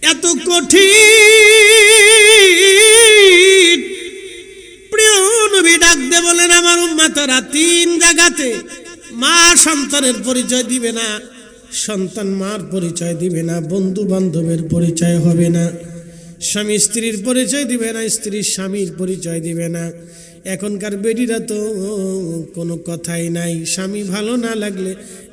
এত কঠিন। প্রিয় নবী ডাক দে বলেন, আমার উম্মতরা তিন জায়গাতে মা সন্তানের পরিচয় দিবে না, সন্তান মার পরিচয় দিবে না, বন্ধু বান্ধবের পরিচয় হবে না, স্বামী স্ত্রীর পরিচয় দিবে না, স্ত্রী স্বামীর পরিচয় দিবে না। এখনকার বেটিরা তো কোনো কথাই নাই, স্বামী ভালো না লাগলে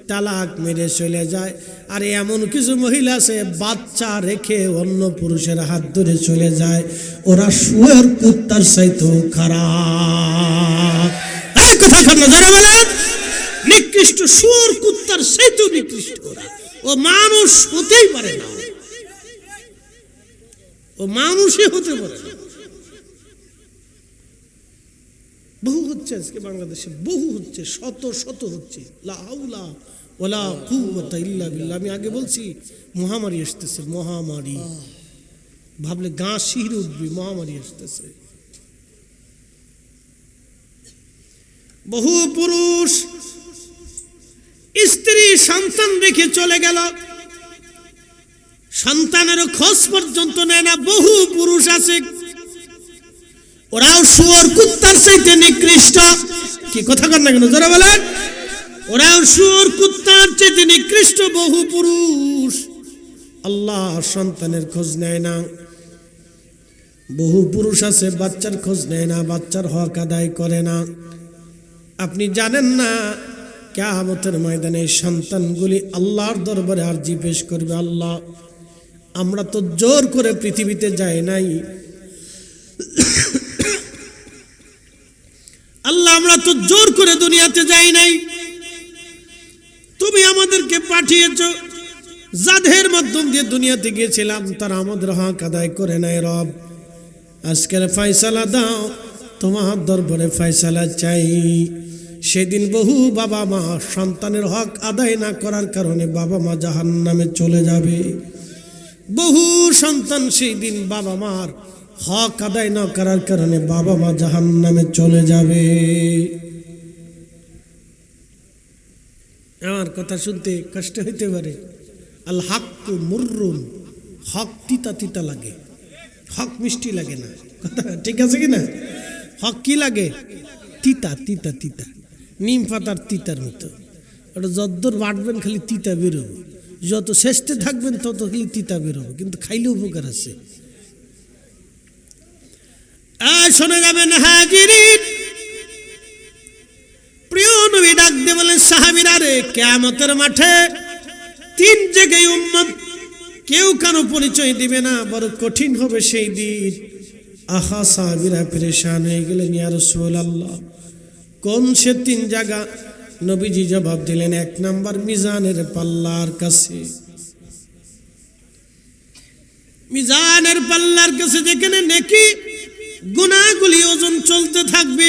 তালাক মেরে চলে যায়। আর এমন কিছু মহিলা আছে বাচ্চা রেখে অন্য পুরুষের হাত ধরে চলে যায়, ওরা শুয়োর কুত্তার চাইতেও খারাপ। এই কথা কেন যারা বলেন নিকৃষ্ট, শুয়োর কুত্তার চাইতেও নিকৃষ্ট ওরা। ও মানুষ হতেই পারে না, ও মানুষই হতে পারে না। বহু হচ্ছে আজকে বাংলাদেশে, বহু হচ্ছে, শত শত হচ্ছে। লা হাওলা ওয়ালা কুওয়াতা ইল্লা বিল্লাহ। আমি আগে বলছি মহামারী আসতেছে, মহামারী, ভাবলে গা শিহরে উঠবে, মহামারী আসতেছে। বহু পুরুষ স্ত্রী সন্তান রেখে চলে গেল, সন্তানের খোঁজ পর্যন্ত নেয় না। বহু পুরুষ আছে ওরাও শুয়োর কুত্তার চাইতে নিকৃষ্ট। কি কথা কর না কেন যারা বলেন, ওরাও শুয়োর কুত্তার চাইতে নিকৃষ্ট। বহু পুরুষ আল্লাহ সন্তানের খোঁজ নেয় না। বহু পুরুষ আছে বাচ্চার খোঁজ নেয় না, বাচ্চার হক আদায় করে না। আপনি জানেন না কিয়ামতের ময়দানে সন্তানগুলি আল্লাহর দরবারে আরজি পেশ করবে, আল্লাহ আমরা তো জোর করে পৃথিবীতে যাই নাই, আল্লাহ আমরা তো জোর করে দুনিয়াতে যাই নাই, তুমি আমাদেরকে পাঠিয়েছ। যাদের মাধ্যম দিয়ে দুনিয়াতে গিয়েছিলাম তারা আমাদের হক আদায় করে নাই। রব আজকের ফয়সালা দাও, তোমার দরবারে ফয়সালা চাই। সেদিন বহু বাবা মা সন্তানের হক আদায় না করার কারণে বাবা মা জাহান্নামে চলে যাবে। বহু সন্তান সেই দিন বাবা মার হক আদায় না করার কারণে বাবা মা জাহান্নামে চলে যাবে। আমার কথা শুনতে কষ্ট হইতে পারে। আল হাক্কু মুররুন, হক তিতা তিতা লাগে, হক মিষ্টি লাগে না। কথা ঠিক আছে কি না? হক কি লাগে? তিতা তিতা তিতা, নিম পাতার তিতার মতো। ওটা যদ্দূর বাটবেন খালি তিতা বেরোবে, যত শেষে থাকবেন তত খালি তিতা বেরোবে, কিন্তু খাইলে উপকার আছে। শোনা যাবেন হাজিরিন, প্রিয় নবী ডাক দিয়ে বলেন সাহাবীরা রে, কিয়ামতের মাঠে তিন জায়গায় উম্মত কেউ কারো পরিচয় দিবে না, বড় কঠিন হবে সেই দিন। আহা সাহাবীরা পেরেশান হয়ে গেলেন, ইয়া রাসূলুল্লাহ কোন সে তিন জায়গা? নবীজি জবাব দিলেন, এক নাম্বার মিজানের পাল্লার কাছে। মিজানের পাল্লার কাছে যেখানে নেকি গুনাহগুলি ওজন চলতে থাকবে,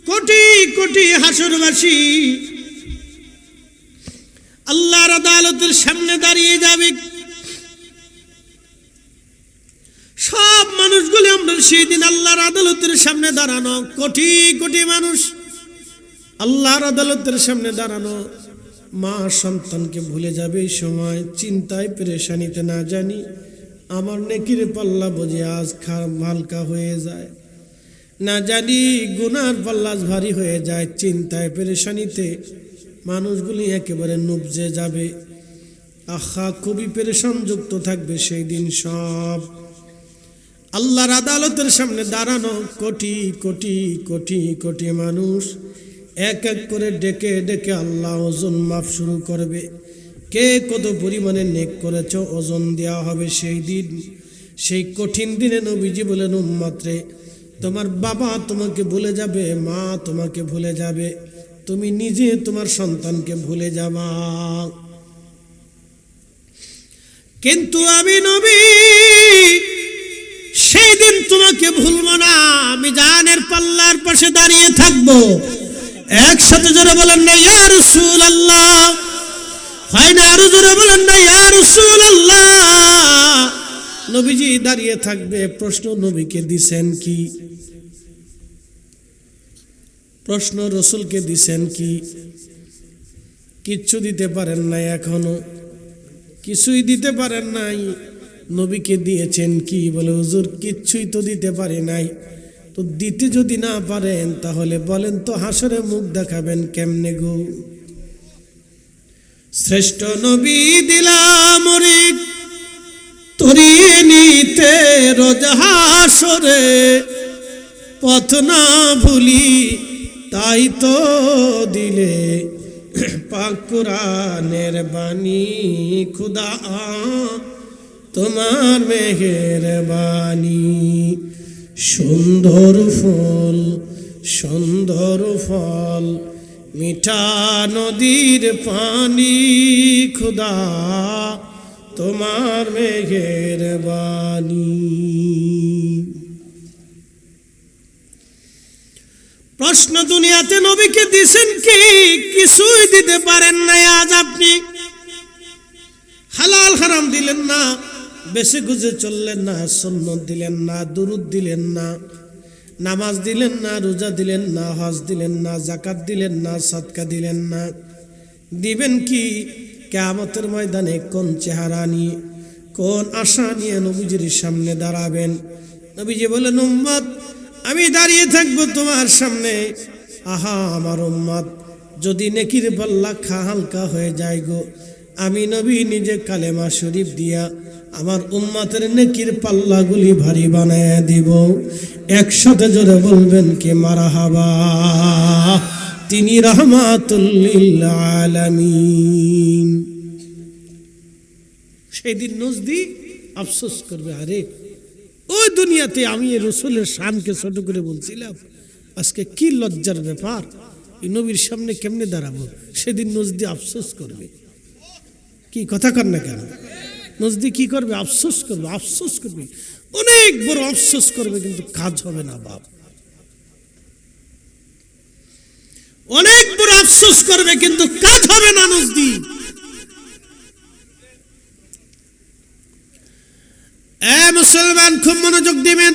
কোটি কোটি হাসরবাসী আল্লাহর আদালতের সামনে দাঁড়িয়ে যাবে। সব মানুষগুলি আমরা সেই দিন আল্লাহর আদালতের সামনে দাঁড়ানো, কোটি কোটি মানুষ আল্লাহর আদালতের সামনে দাঁড়ানো। মা সন্তানকে ভুলে যাবে এই সময়, চিন্তায় পেরেশানিতে না জানি আমার নেকির পাল্লা বুঝে আজ হালকা হয়ে যায়, না জানি গুনার পাল্লা ভারী হয়ে যায়। চিন্তায় পেরেশানিতে মানুষগুলি একেবারে নুবজে যাবে। আহা খুবই পেরেশান যুক্ত থাকবে সেই দিন সব। আল্লাহর আদালতের সামনে দাঁড়ানো কোটি কোটি কোটি কোটি মানুষ এক এক করে ডেকে ডেকে আল্লাহ ওজন মাপ শুরু করবে। কে কত পরিমাণে নেক করেছ ওজন দেওয়া হবে সেই দিন। সেই কঠিন দিনে নবীজি বলেন, উম্মত রে, তোমার বাবা তোমাকে ভুলে যাবে, মা তোমাকে ভুলে যাবে, তুমি নিজে তোমার সন্তানকে ভুলে যাবা, কিন্তু আমি নবী সেই দিন তোমাকে ভুলবো না। আমি জানের পাল্লার পাশে দাঁড়িয়ে থাকবো। একসাথে জোরে বলেন না ইয়া রাসূলুল্লাহ, হয় না আরো জোরে বলেন না ইয়া রাসূলুল্লাহ। নবীজি দাঁড়িয়ে থাকবে। প্রশ্ন নবীকে দিছেন কি? প্রশ্ন রসুলকে দিছেন কি? কিচ্ছু দিতে পারেন নাই, এখনো কিছুই দিতে পারেন নাই। নবীকে দিয়েছেন কি? বলে হুজুর কিচ্ছুই তো দিতে পারি নাই। তো দিতে যদি না পারেন তাহলে বলেন তো হাসরে মুখ দেখাবেন কেমনে গো? শ্রেষ্ঠ নবী দিলাম মরিক তরিয়ে নিতে রোজ হাসরে, পথ না ভুলি তাই তো দিলে পাক কুরআনের বাণী, খুদা তোমার মেহেরবানি। সুন্দর ফুল সুন্দর ফল মিঠা নদীর পানি, খুদা তোমার মেহেরবানি। প্রশ্ন, দুনিয়াতে নবীকে দিছেন কি? কিছুই দিতে পারেন নাই। আজ আপনি হালাল হারাম দিলেন না, বেশি গুজে চললেন না, সুন্নত দিলেন না, দুরুদ দিলেন না, নামাজ দিলেন না, রোজা দিলেন না, হজ দিলেন না, যাকাত দিলেন না, সাদকা দিলেন না। দিবেন কি? কিয়ামতের ময়দানে কোন চেহারা নিয়ে, কোন আশা নিয়ে নবীজির সামনে দাঁড়াবেন? নবীজি বলেন, উম্মত আমি দাঁড়িয়ে থাকবো তোমার সামনে। আহা আমার উম্মত, যদি নেকির পাল্লা হালকা হয়ে যায় গো, আমি নবী নিজে কালেমা শরীফ দিয়া আমার উম্মতের নেকির পাল্লাগুলি ভারী বানায় দিব। একসাথে জোরে বলবেন কি মারহাবা। তিনি রাহমাতুল লিল আলামিন। সেদিন নজদি আফসোস করবে, আরে ওই দুনিয়াতে আমি রসুলের শানকে ছোট করে বলছিলাম, আজকে কি লজ্জার ব্যাপার, এই নবীর সামনে কেমনে দাঁড়াবো? সেদিন নজদি আফসোস করবে। কি কথা কর না কেন? নজদি কি করবে? আফসোস করবে, আফসোস করবে, অনেক বড় আফসোস করবে, কিন্তু কাজ হবে না বাপ। অনেক বড় আফসোস করবে কিন্তু কাজ হবে না নজদি। মুসলমান খুব মনোযোগ দিবেন।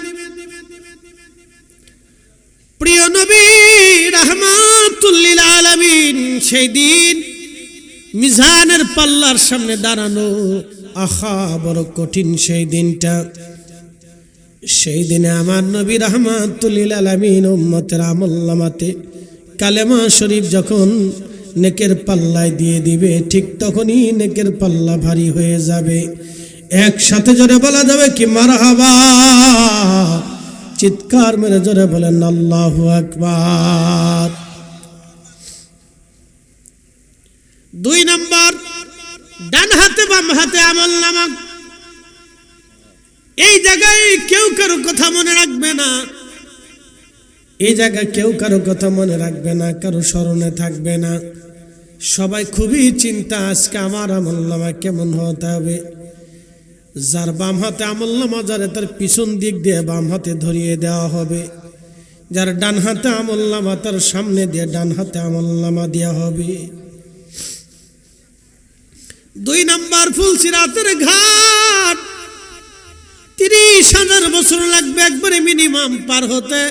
প্রিয় নবী রাহমাতুল লিল আলামিন সেই দিন মিজানের পাল্লার সামনে দাঁড়ানো, আহা বড় কঠিন সেই দিনটা। সেই দিনে আমার নবী রাহমাতুল লিল আলামিন উম্মতের আমলনামাতে কালেমা শরীফ যখন নেকের পাল্লায় দিয়ে দিবে, ঠিক তখনই নেকের পাল্লা ভারী হয়ে যাবে। একসাথে জোরে বলা যাবে কি মারহাবা। চিৎকার মেরে জোরে বলেন আল্লাহু আকবার। 2 নম্বর, ডান হাতে বাম হাতে আমলনামা। এই জায়গায় কেউ কারো কথা মনে রাখবে না, এই জায়গায় কেউ কারো কথা মনে রাখবে না, কারো স্মরণে থাকবে না। সবাই খুবই চিন্তা, আজকে আমার আমলনামা কেমন হতে হবে। যার বাম হাতে আমলনামা যারে তার পিছন দিক দিয়ে বাম হাতে ধরিয়ে দেওয়া হবে, যার ডান হাতে আমলনামা তার সামনে দিয়ে ডান হাতে আমলনামা দেওয়া হবে। 2 নম্বর, ফুলসিরাতের ঘাট 30,000 বছর লাগবে একবারে মিনিমাম পার হতে।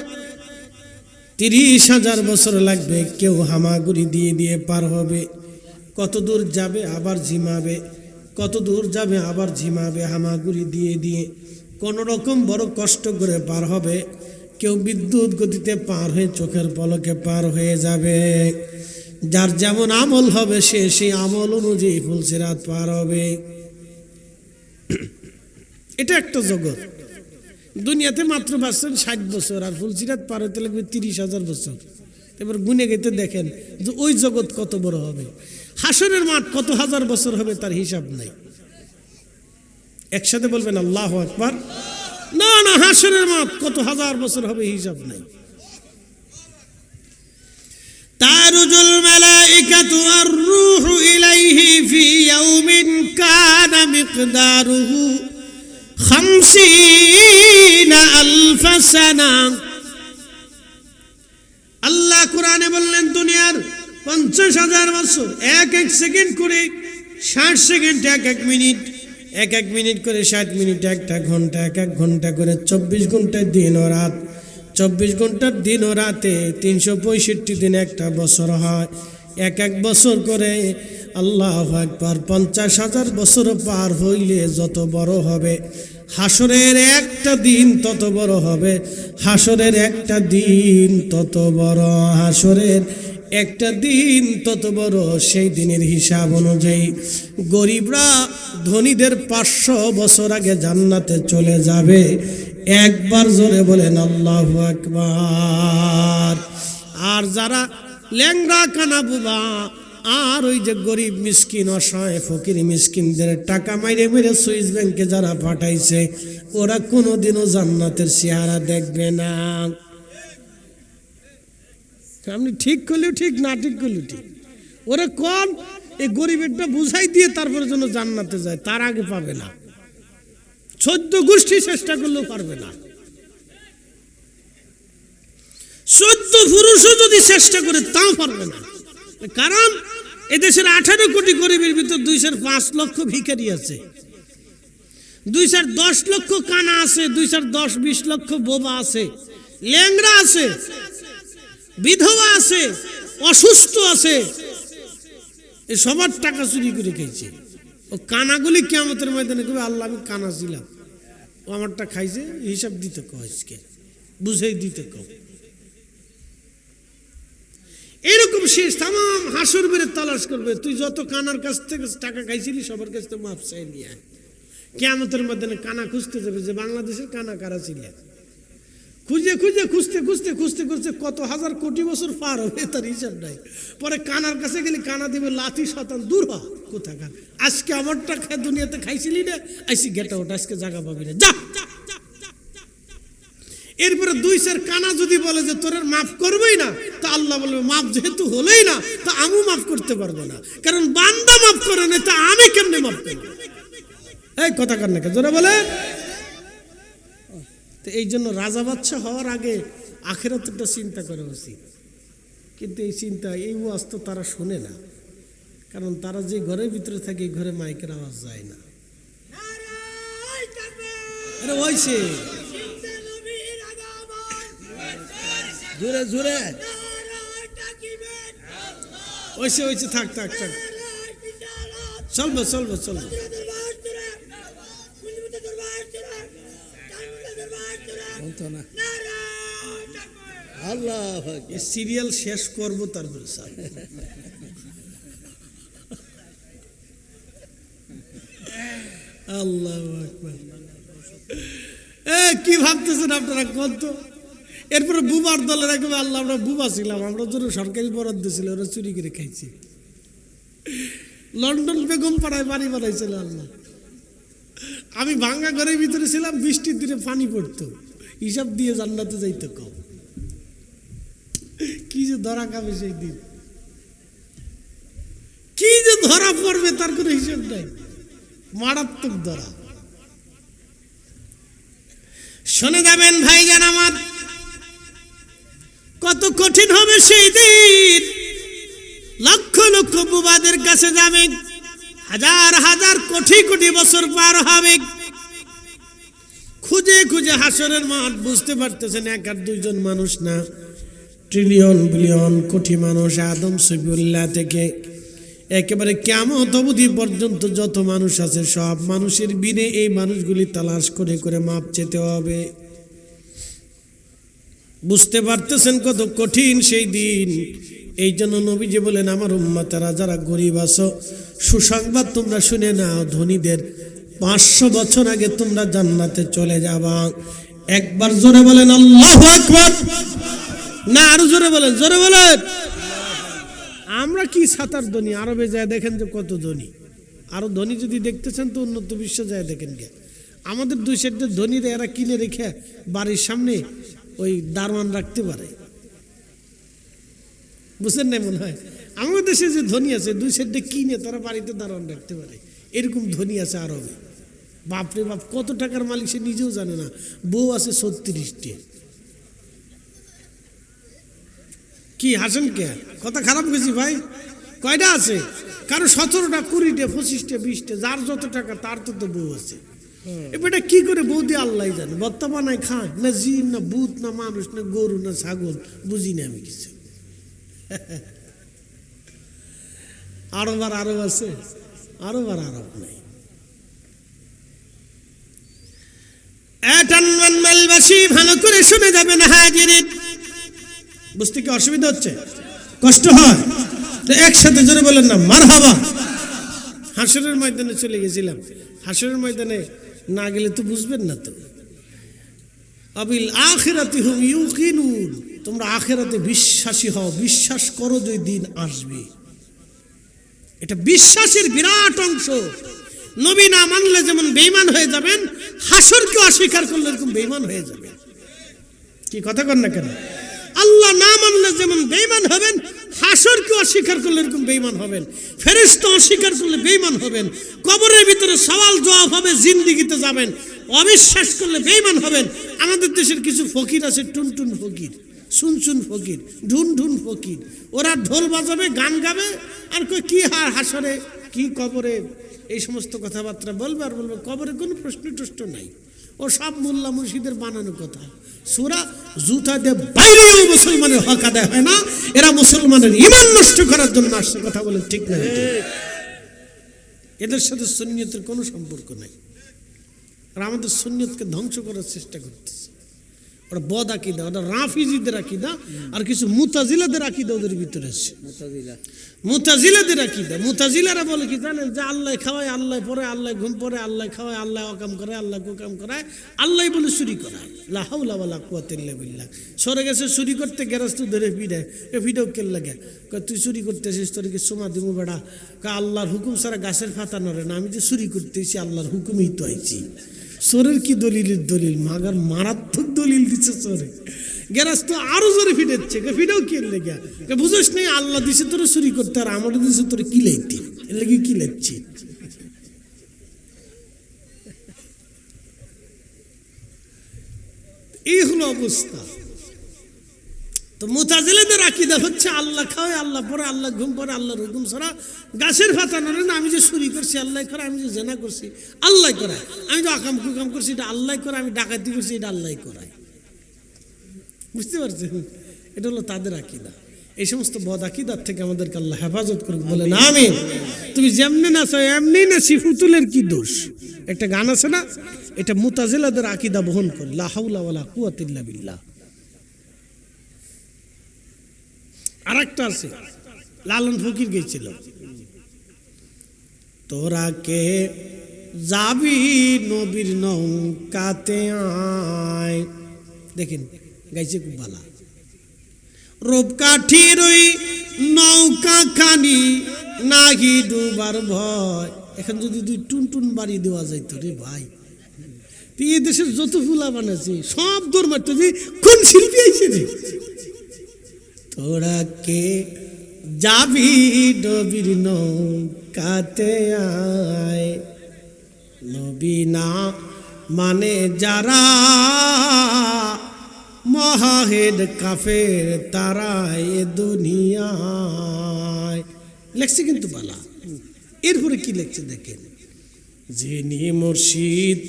30,000 বছর লাগবে। কেউ হামাগুড়ি দিয়ে দিয়ে পার হবে। কত দূর যাবে আবার ঝিমাবে, কত দূর যাবে আবার ঝিমাবে, হামাগুড়ি দিয়ে দিয়ে কোন রকম বড় কষ্ট করে পার হবে। কেউ বিদ্যুৎ গতিতে পার হয়ে চোখের পলকে পার হয়ে যাবে। যার যেমন আমল হবে সে সেই আমল অনুযায়ী ফুলসিরাত পার হবে। এটা একটা জগৎ। দুনিয়াতে মাত্র বাঁচছেন 60 বছর, আর ফুলসিরাত পার হতে লাগবে 30,000 বছর। এবার গুনে গেতে দেখেন যে ওই জগৎ কত বড় হবে। হাসরের মাঠ কত হাজার বছর হবে তার হিসাব নাই। একসাথে বলবেন আল্লাহু আকবার। না না, হাসরের মাঠ কত হাজার বছর হবে হিসাব নাই। তারুজুল মালাইকাতু আর রূহু ইলাইহি ফি ইয়াউমিন কানা মিকদারুহু 50,000 সানা। আল্লাহ কোরআনে বললেন দুনিয়ার 50,000 বছর, এক এক সেকেন্ড করে 60 সেকেন্ড, এক এক মিনিট, এক এক মিনিট করে 60 মিনিট, একটা ঘন্টা, এক এক ঘন্টা করে 24 ঘন্টার দিন ও রাত। 24 ঘন্টার দিন ও রাতে 365 দিন একটা বছর হয়। এক এক বছর করে আল্লাহু আকবার। 50,000 বছর পার হইলে যত বড় হবে, হাসরের একটা দিন তত বড় হবে, হাসরের একটা দিন তত বড়, হাসরের একটা দিন তত বড়। সেই দিনের হিসাব অনুযায়ী গরিবরা ধনীদের 500 বছর আগে জান্নাতে চলে যাবে। একবার জোরে বলেন আল্লাহু আকবার। আর যারা ল্যাংড়া কানা বুবা আর ওই যে গরিব মিসকিন অসহায় ফকির মিসকিনদের টাকা মাইরে মেরে সুইস ব্যাংকে যারা পাঠাইছে, ওরা কোনোদিনও জান্নাতের চেহারা দেখবে না। আপনি ঠিক করলেও ঠিক, না ঠিক করলেও ঠিক। ওরা কোন এই গরিবেরটা বুঝাই দিয়ে তারপরে যেন জান্নাতে যায়, তার আগে পাবে না। 14 গোষ্ঠী চেষ্টা করলেও পারবে না। 14 পুরুষও যদি চেষ্টা করে তাও পারবে না। কারণ এদেশের 18 কোটি গরিবের ভিতর 205 লক্ষ ভিখারি আছে, 210 লক্ষ কানা আছে, 210-20 লক্ষ বোবা আছে, ল্যাংড়া আছে, বিধবা আছে, অসুস্থ আছে। এই সবার টাকা চুরি করে খেয়েছে। ও কানাগুলি কিয়ামতের ময়দানে কবে আল্লাহ আমি কানা ছিলাম, ও আমারটা খাইছে, হিসাব দিতে কয়েছে, বুঝাই দিতে কও। এরকম শেষ তাম হাসর বেড়ে তালাশ করবে। তুই যত কানার কাছ থেকে টাকা খাইছিলি সবার কাছ থেকে মাপ চাই নিয়ে আয়। কিয়ামতের ময়দানে কানা খুঁজতে যাবে যে বাংলাদেশের কানা কারা ছিলেন। খুঁজে খুঁজে খুঁজতে খুঁজতে খুঁজতে খুঁজতে কত হাজার কোটি বছর পার হবে তার হিসাব নাই। পরে কানার কাছে গেলে কানা দেবে লাথি শতান, দূর হ কোথাকার, আজকে আমারটা খায় দুনিয়াতে খাইছিলি না, আইসি গেটা ওটা, আজকে জায়গা পাবি না, যা। এরপরে 2-4 কানা যদি বলে যে তোর মাফ করবেই না, তা আল্লাহ বলবে মাফ যেহেতু হলেই না, তা আমি মাফ করতে পারবো না, কারণ বান্দা মাফ করে না, তা আমি কেমনে মাফ করবো? এই কথা কার নাকি জোরে বলে। তো এই জন্য রাজা বাচ্চা হওয়ার আগে আখিরাতটা চিন্তা করা উচিত। কিন্তু এই চিন্তা, এই ওয়াজ তো তারা শোনে না, কারণ তারা যে ঘরের ভিতরে থাকে এই ঘরে মাইকের আওয়াজ যায় না। আরে ওইছে জোরে জোরে ওইছে ওইছে, থাক থাক থাক, চলবো চলবো চলবো। আল্লাহ সিরিয়াল শেষ করবো তারপরে স্যার। আল্লাহ কি ভাবতেছেন আপনারা কত? এরপরে বুবার দলের একবার আল্লাহ আমরা বুবা ছিলাম, আমরা জন্য সরকারি বরাদ্দ ছিল, ওরা চুরি করে খাইছি। লন্ডন বেগম পাড়ায় বাড়ি বানাইছিল আল্লাহ। আমি ভাঙ্গা ঘরের ভিতরে ছিলাম, বৃষ্টির দিনে পানি পড়তো, হিসাব দিয়ে জান্নাতে যাইতে কম। কি যে ধরা খাবে সেই দিন, কি যে ধরা পড়বে তার কোনো হিসাব নাই, মারাত্মক ধরা। শুনে যাবেন ভাইজান আমার, কত কঠিন হবে সেই দিন। লক্ষ লক্ষ বুবাদের কাছে যাবে, হাজার হাজার কোটি কোটি বছর পার হবে, খুঁজে খুঁজে হাসরের মাঠ। বুঝতে পারতেছেন 1 আর 2 জন মানুষ না, ট্রিলিয়ন বিলিয়ন কোটি মানুষ, আদম সফিউল্লাহ থেকে একেবারে কিয়ামত অবধি পর্যন্ত যত মানুষ আছে সব মানুষের বিনে এই মানুষগুলি তালাশ করে করে মাপ চেতে হবে। বুঝতে পারতেছেন কত কঠিন সেই দিন। এই জন্য নবীজি বলেন, আমার উম্মতেরা যারা গরিব আছো, সুসংবাদ তোমরা শুনে নাও, ধনীদের 500 বছর আগে তোমরা জান্নাতে চলে যাবা। একবার জোরে বলেন আল্লাহু আকবার। না আরো জোরে বলেন, জোরে বলেন। আমরা কি সাতার ধনী, আরবে যায় দেখেন যে কত ধনী। আরো ধনী যদি দেখতেছেন তো উন্নত বিশ্ব যায় দেখেন গে। আমাদের 2 সাইডের ধনীরা এরা কিনে রেখে বাড়ির সামনে ওই দারোয়ান রাখতে পারে, বুঝছেন না? মনে হয় আমাদের দেশে যে ধনী আছে 2 সাইডে কিনে তারা বাড়িতে দারোয়ান রাখতে পারে, এরকম ধনী আছে আরবে। বাপরে বাপ, কত টাকার মালিক সে নিজেও জানে না। বউ আছে 36টি। কি হাসেন কে? কথা খারাপ গেছি ভাই? কয়টা আছে? কারো 17টা 20টা 25টা 20টা, যার যত টাকা তার তত বউ আছে। এবারটা কি করে বউ দিয়ে আল্লাহ জানে। বত্তা বানায় খায় না, জিন না ভূত না মানুষ না গরু না ছাগল, বুঝি না আমি কিছু। আরব আর আরব আছে, আরব আর আরব নাই। টানবাসী ভালো করে শুনে যাবেন হাজিরিন। বুঝতে কি অসুবিধা হচ্ছে, কষ্ট হয়? তো একসাথে জোরে বলেন না মারহাবা। হাসরের ময়দানে চলে গেছিলাম, হাসরের ময়দানে না গেলে তো বুঝবেন না। তো আবিল আখিরাতি হুম ইউকিনুন, তোমরা আখিরাতে বিশ্বাসী হও, বিশ্বাস করো যে দিন আসবে। এটা বিশ্বাসের বিরাট অংশ। নবী না মানলে যেমন বেঈমান হয়ে যাবেন, হাসরকে অস্বীকার করলে এরকম বেঈমান হয়ে যাবেন। কি কথা কন না কেন? আল্লাহ না মানলে যেমন বেঈমান হবেন, হাসরকে অস্বীকার করলে এরকম বেঈমান হবেন। ফেরেশতা অস্বীকার করলে বেঈমান হবেন। কবরের ভিতরে সওয়াল জবাব হবে, জিন্দেগিতে যাবেন, অবিশ্বাস করলে বেঈমান হবেন। আমাদের দেশের কিছু ফকির আছে, টুনটুন ফকির, শুনশুন ফকির, ঢুন ঢুন ফকির। ওরা ঢোল বাজাবে, গান গাবে, আর কই কি হাসরে কি কবরে এই সমস্ত কথাবার্তা বলবে, আর বলবে কবরে কোনো প্রশ্ন টশ্ন নাই। ও সব মোল্লা মুর্শিদের বানানো কথা। সূরা জুতা দিয়ে বাইরেও মুসলমানের হক আদায় হয় না। এরা মুসলমানের ঈমান নষ্ট করার জন্য আসছে। কথা বলে ঠিক না? এদের সাথে সুন্নিয়তের কোনো সম্পর্ক নাই। আর আমাদের সুন্নিয়তকে ধ্বংস করার চেষ্টা করতেছে। ওরা বদ আকীদা, ওরা রাফিজিদের আকীদা, আর কিছু মুতাজিলাদের আকীদা ওদের ভিতরে আছে। মুতাজিলাদের আকীদা, মুতাজিলারা বলে কি জানেন? যে আল্লাহ খাওয়ায়, আল্লাহ পরে, আল্লাহ ঘুম পরে, আল্লাহ খাওয়ায়, আল্লাহ অকাম করে, আল্লাহ কুকাম করায়, আল্লাহ বলে চুরি করায়। লা হাওলা ওয়ালা কুওয়াতা ইল্লা বিল্লাহ। সরে গেছে চুরি করতে, গেরাস্ত ধরে পিড়ায়, এ ভিডিও কেন লাগে? তুই চুরি করতেছিস, তোর কি সোমা দিমু বেড়া? আল্লাহর হুকুম ছাড়া গাছের পাতা নড়ে না। আমি যে চুরি করতেছি আল্লাহর হুকুমেই তো আইছি। চোরের কি দলিলের দলিল? মাগার মারাত্মক দলিল দিচ্ছে চোরে। গেরাস্ত আরো জোরে ফিটাচ্ছে, ফিটাও কি লেগে? বুঝোস নেই আল্লাহ দিছে তোরে চুরি করতে, আর আমার দিছে তোরে কি লাইতে, এর লেগে কি লাইছি। এই হলো অবস্থা। তো মুতাজিলাদের আকীদা হচ্ছে আল্লাহ খাওয়ায়, আল্লাহ পরে, আল্লাহ ঘুম পরে, আল্লাহর হুকুম ছাড়া গাছের পাতা নড়ে না। আমি যে চুরি করছি আল্লাহ করে, আমি যে জেনা করছি আল্লাহ করায়, আমি যে আকাম কুকাম করছি এটা আল্লাহ করে, আমি ডাকাতি করছি এটা আল্লাহ করায়। বুঝতে পারছেন? এটা হলো তাদের আকীদা। এই সমস্ত বদ আকীদার থেকে আমাদেরকে আল্লাহ হেফাজত করুক, বলেন আমিন। তুমি যেমনি নাচো এমনি নাচি, ফুতুলের কি দোষ? একটা গান আছে না, এটা মুতাজিলাদের আকীদা বহন করে, লা হাওলা ওয়ালা কুওয়াতা ইল্লা বিল্লাহ। আর একটা আছে, লালন ফকির গেছিল, তোরা কে যাবি নবীর নৌকাতে আয়। দেখেন গাইছে খুব ভালো। রূপকাঠির ওই নৌকা খানি নাহি ডুবার ভয়। এখন যদি তুই টুনটুন বাড়ি দেওয়া যাইতো রে ভাই, তুই এই দেশের যত ফুলা বানাচ্ছে সব দৌড় মারতো। যে কোন শিল্পী আইছে রে? তোরা কে যাবি নবীর নৌকাতে আয়, নবী না মানে যারা মহাহেদ কাফের তারা এ দুনিয়ায়। লেখছে কিন্তু বালা। এরপরে কি লেখছে দেখেন, যিনি মুর্শিদ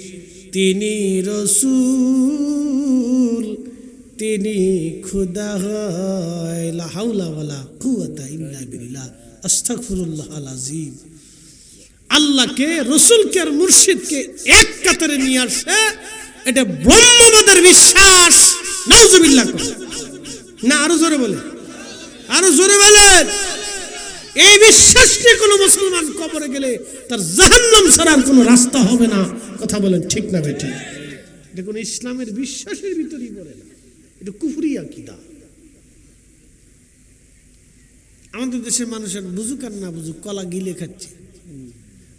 তিনি রসূল, তিনি খুদা হয়। লা হাওলা ওয়ালা কুওয়াতা ইল্লা বিল্লাহ। আস্তাগফিরুল্লাহল আযীম। আল্লাহকে, রসূলকে আর মুর্শিদকে এক কাতারে নিয়ে আসে, এটা ব্রহ্মবাদের বিশ্বাস। নাউজুবিল্লাহ না, আরো জোরে বলে, আরো জোরে বলেন। এই বিশ্বাস নিয়ে কোনো মুসলমান কবরে গেলে তার জাহান্নাম ছাড়ার কোনো রাস্তা হবে না। কথা বলেন ঠিক না বেঠিক? এটা কোনো ইসলামের বিশ্বাসের ভিতরেই পড়ে না, এটা কুফরি আকীদা। আমাদের দেশের মানুষের বুঝুক আর না বুঝুক, কলা গিলে খাচ্ছে।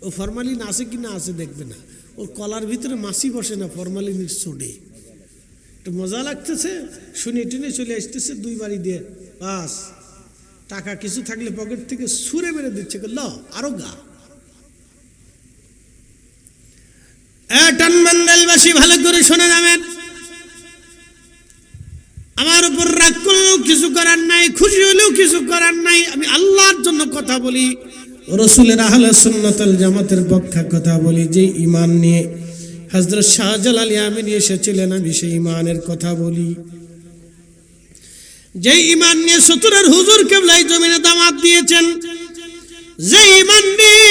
ও ফরমালিন আছে কি না আছে দেখবে না, ওর কলার ভিতরে মাছি বসে না, ফরমালিনের সোডে। একটু মজা লাগতেছে, শুনে টেনে চলে আসতেছে, দুই বাড়ি দিয়ে বাস। টাকা কিছু থাকলে পকেট থেকে সুরে মেরে দিচ্ছে, ল আরো গা। টানবান্দালবাসী ভালো করে শুনে যাবেন। আমার উপর রাগ করলেও কিছু করার নাই, খুশি হলেও কিছু করার নাই। আমি আল্লাহর জন্য কথা বলি, রসুলের আহলে সুন্নাত ওয়াল জামাতের পক্ষে কথা বলি। যে ঈমান নিয়ে হযরত শাহজালাল ইয়ামানি এসেছিলেন, আমি সেই ঈমানের কথা বলি। যে ঈমান নিয়ে সতুরের হুজুর কিবলাই জমিনে দাওয়াত দিয়েছেন, যে ইমান নিয়ে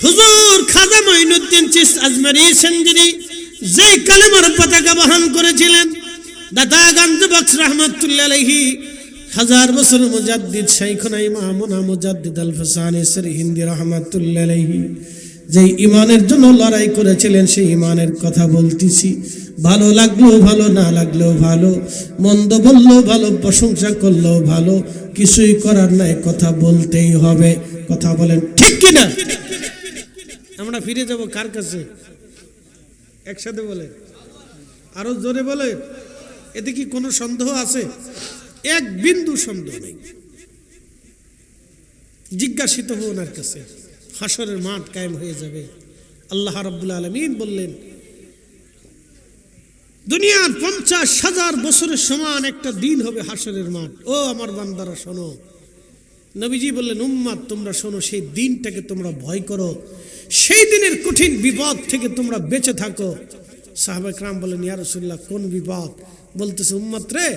হুজুর খাজা মঈনুদ্দিন চিশতি আজমেরী সেনজিরি যে কালেমার পতাকা বহন করেছিলেন, দাদা গান্ধী বক্স রহমতুল্লাহ আলাইহি, হাজার বছর মুজাদ্দিদ শাইখুনা ইমামুনা মুজাদ্দিদ আল ফাসানি সরহিন্দি রহমতুল্লাহ আলাইহি যে ইমানের জন্য লড়াই করেছিলেন, সেই ইমানের কথা বলতেছি। ভালো লাগলো ভালো, না লাগলেও ভালো, মন্দ বললেও ভালো, প্রশংসা করলেও ভালো, কিছুই করার নাই, কথা বলতেই হবে। কথা বলেন ঠিক কিনা? আমরা ফিরে যাব কার কাছে? একসাথে বলে, আরো জোরে বলে। এতে কি কোনো সন্দেহ আছে? এক বিন্দু সন্দেহ নেই। জিজ্ঞাসিত হন ওনার কাছে, হাসরের মাঠ কায়েম হয়ে যাবে। আল্লাহ রাব্বুল আলামিন বললেন, দুনিয়ার 50,000 বছরের সমান একটা দিন হবে হাসরের মাঠ। ও আমার বান্দারা শোনো। নবীজি বললেন, উম্মত তোমরা শোনো, সেই দিনটাকে তোমরা ভয় করো, সেই দিনের কঠিন বিপদ থেকে তোমরা বেঁচে থাকো। সাহাবা کرام বললেন, ইয়া রাসূলুল্লাহ কোন বিপদ? বলতেছে, উম্মত রে,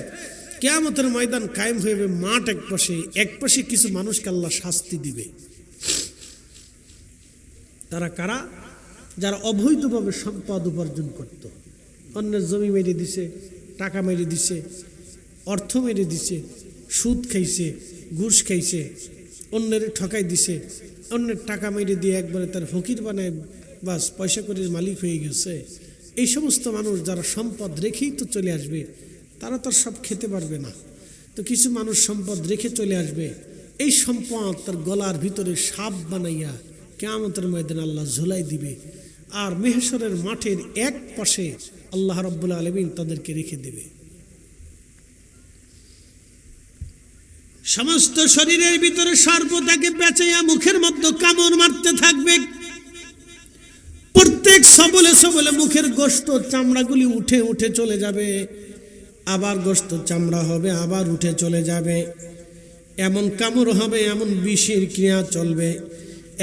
কিয়ামতের ময়দান কায়েম হয়ে মাঠ এক পাশে কিছু মানুষকে আল্লাহ শাস্তি দিবে। তারা কারা? যারা অবৈধভাবে সম্পদ উপার্জন করত, অন্যের জমি মেরে দিছে, টাকা মেরে দিছে, অর্থ মেরে দিছে, সুদ খাইছে, ঘুষ খাইছে, অন্যের ঠকাই দিছে, অন্যের টাকা মেরে দিয়ে একবারে তার ফকির বানায় বাস পয়সা করে মালিক হয়ে গেছে। এই সমস্ত মানুষ যারা সম্পদ রেখেই তো চলে আসবে, তারা তো সব খেতে পারবে না। তো কিছু মানুষ সম্পদ রেখে চলে আসবে, এই সম্পদ তার গলার ভিতরে সাপ বানাইয়া কিয়ামতের ময়দানে আল্লাহ ঝুলাই দিবে। আর মেহশরের মাঠের এক পাশে আল্লাহ রাব্বুল আলামিন তাদেরকে রেখে দেবে। সমস্ত শরীরের ভিতরে সর্প তাকে পেঁচাইয়া মুখের মধ্যে কামড় মারতে থাকবে। প্রত্যেক সবলে সবলে মুখের গোশত চামড়াগুলি উঠে উঠে চলে যাবে, আবার গোশত চামড়া হবে, আবার উঠে চলে যাবে। এমন কামড় হবে, এমন বিষের ক্রিয়া চলবে।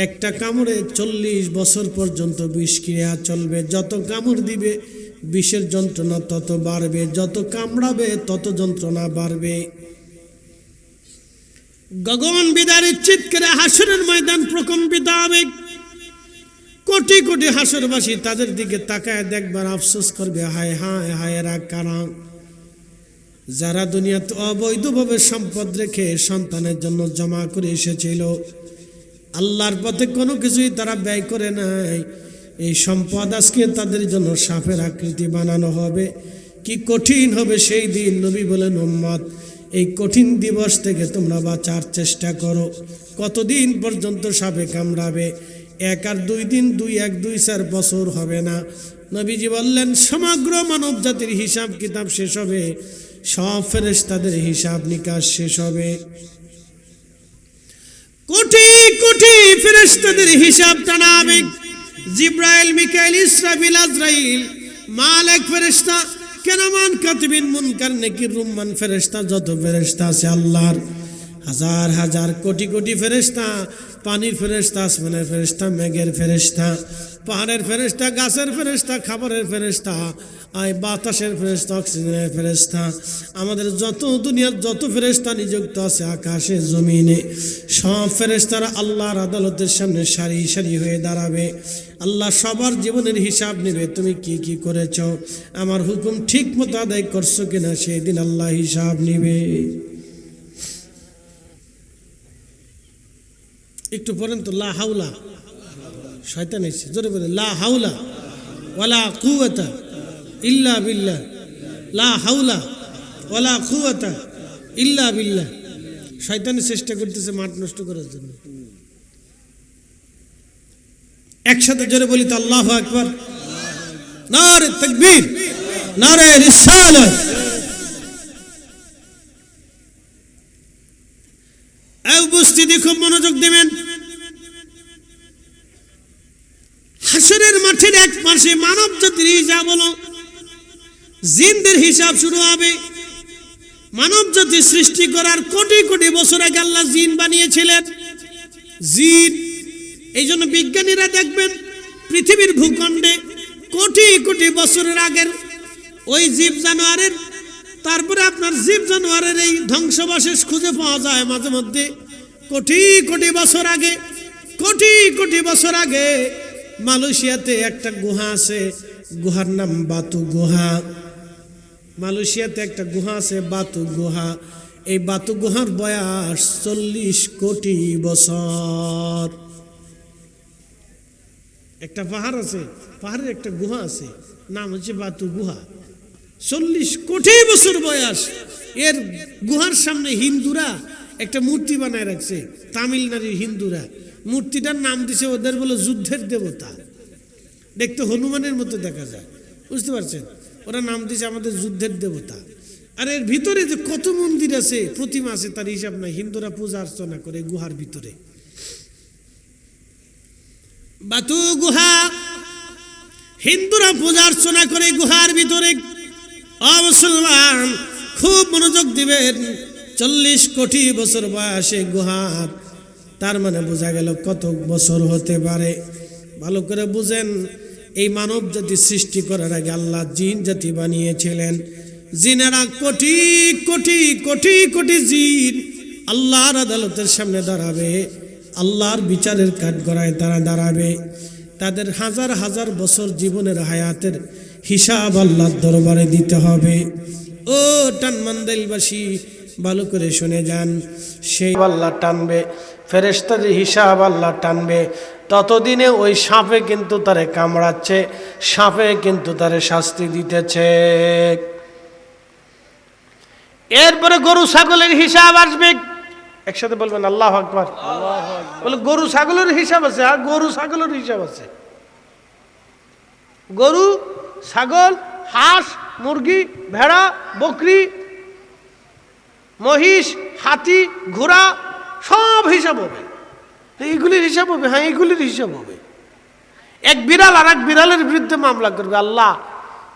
একটা কামড়ে 40 বছর পর্যন্ত বিষ ক্রিয়া চলবে। যত কামড় দিবে বিষের যন্ত্রণা তত বাড়বে, যত কামড়াবে তত যন্ত্রণা বাড়বে। গগন বিদারের চিৎকারে হাসরের ময়দান প্রকম্পিত হবে। কোটি কোটি হাসরবাসী তাদের দিকে তাকায় দেখবার আফসোস করবে, হায় হায় হায় এরা কারা? যারা দুনিয়াতে অবৈধভাবে সম্পদ রেখে সন্তানের জন্য জমা করে এসেছিল, আল্লাহর পথে কোনো কিছুই তারা ব্যয় করে নাই। এই সম্পদ আজকে তাদের জন্য সাপের আকৃতি বানানো হবে। কি কঠিন হবে সেই দিন। নবী বলেন, উম্মত এই কঠিন দিবস থেকে তোমরা বাঁচার চেষ্টা করো। কতদিন পর্যন্ত সাপে কামড়াবে? 1 আর 2 দিন, 2, 1, 2, 4 বছর হবে না। নবীজি বললেন, সমগ্র মানব জাতির হিসাব কিতাব শেষ হবে, সব ফেরেশতাদের হিসাব নিকাশ শেষ হবে। কোটি কোটি ফেরেশতাদের হিসাব টানা হবে। জিব্রাইল, মিকাইল, ইসরাফিল, আজরাইল, মালাক ফেরেশতা, কেরামান কাতিবিন, মুনকার নেকির, রুম্মান ফেরেশতা, যত ফেরেশতা আছে আল্লাহর হাজার হাজার কোটি কোটি ফেরেশতা। পানির ফেরেশতা, আসমানের ফেরেশতা, মেঘের ফেরেশতা, পাহাড়ের ফেরেশতা, গাছের ফেরেশতা, খাবারের ফেরেশতা, বাতাসের ফেরেশতা, অক্সিজেনের ফেরেশতা, আমাদের যত দুনিয়ার যত ফেরেশতা নিযুক্ত আছে আকাশে জমিনে, সব ফেরেশতারা আল্লাহর আদালতের সামনে সারি সারি হয়ে দাঁড়াবে। আল্লাহ সবার জীবনের হিসাব নেবে। তুমি কি কি করেছ, আমার হুকুম ঠিক মতো আদায় করছো কিনা, সেই দিন আল্লাহ হিসাব নেবে। একটু পড়েন তো, লা হাওলা, শয়তান এসে জোরে বলে, লা হাওলা ওয়ালা কুওয়াতা ইল্লা বিল্লাহ, লা হাওলা ওয়ালা কুওয়াতা ইল্লা বিল্লাহ। শয়তানের চেষ্টা করতেছে মাঠ নষ্ট করার জন্য। একসাথে জোরে বলি তো, আল্লাহু আকবার, নারে তাকবীর, নারে রিসালাত। উপস্থিতি খুব মনোযোগ দেবেন। হাসরের মাঠের এক পাশে মানব জাতির হিসাব হলো, জিনদের হিসাব শুরু হবে। মানব জাতি সৃষ্টি করার কোটি কোটি বছর আগে আল্লাহ জিন বানিয়েছিলেন। জিন, এই জন্য বিজ্ঞানীরা দেখবেন পৃথিবীর ভূখণ্ডে কোটি কোটি বছরের আগের ওই জীব জানোয়ারের, তারপরে আপনার জীব জানোয়ারের এই ধ্বংসাবশেষ খুঁজে পাওয়া যায় মাঝে মধ্যে। কোটি কোটি বছর আগে, কোটি কোটি বছর আগে মালয়েশিয়াতে একটা গুহা আছে, গুহার নাম বাতু গুহা। মালয়েশিয়াতে একটা গুহা আছে বাতু গুহা। এই বাতু গুহার বয়স 40 কোটি বছর। একটা পাহাড় আছে, পাহাড়ের একটা গুহা আছে, নাম হচ্ছে বাতু গুহা। 40 কোটি বছর বয়স। এর গুহার সামনে হিন্দুরা একটা মূর্তি বানায় রাখছে, তামিলনাড়ুর হিন্দুরা। মূর্তিটার নাম দিছে ওদের বলে যুদ্ধের দেবতা, দেখতে হনুমানের মতো দেখা যায়, বুঝতে পারছেন? ওরা নাম দিছে আমাদের যুদ্ধের দেবতা। আর এর ভিতরে যে কত মন্দির আছে, প্রতিমা আছে, তার হিসাব নাই। হিন্দুরা পূজা অর্চনা করে গুহার ভিতরে। বাতু গুহা, হিন্দুরা পূজা অর্চনা করে গুহার ভিতরে। মুসলমান খুব মনোযোগ দিবেন। 40 কোটি বছর বয়সে গুহার, তার মানে বোঝা গেল কত বছর হতে পারে। ভালো করে বুঝেন, এই মানব জাতি সৃষ্টি করার আগে আল্লাহ জিন জাতি বানিয়েছিলেন। জিনেরা কোটি কোটি কোটি কোটি জিন আল্লাহর আদালতের সামনে দাঁড়াবে, আল্লাহর বিচারের কাঠগড়ায় তারা দাঁড়াবে। তাদের হাজার হাজার বছর জীবনের হায়াতের হিসাব আল্লাহর দরবারে দিতে হবে। ও টানমান্দাইলবাসী, ভালো করে শুনে যান, সেই আল্লাহ টানবে, ফেরেশতাদের হিসাব আল্লাহ টানবে। ততদিনে ওই সাপে কিন্তু তারে কামড়াচ্ছে, সাপে কিন্তু তারে শাস্তি দিতেছে। এরপরে গরু ছাগলের হিসাব আসবে। একসাথে বলবেন আল্লাহু আকবার। বলে গরু ছাগলের হিসাব আছে, আর গরু ছাগলের হিসাব আছে। গরু, ছাগল, হাঁস, মুরগি, ভেড়া, বকরি, মহিষ, হাতি, ঘোড়া, সব হিসাব হবে। এইগুলির হিসাব হবে। হ্যাঁ, এইগুলির হিসাব হবে। এক বিড়াল আর এক বিড়ালের বিরুদ্ধে মামলা করবে। আল্লাহ,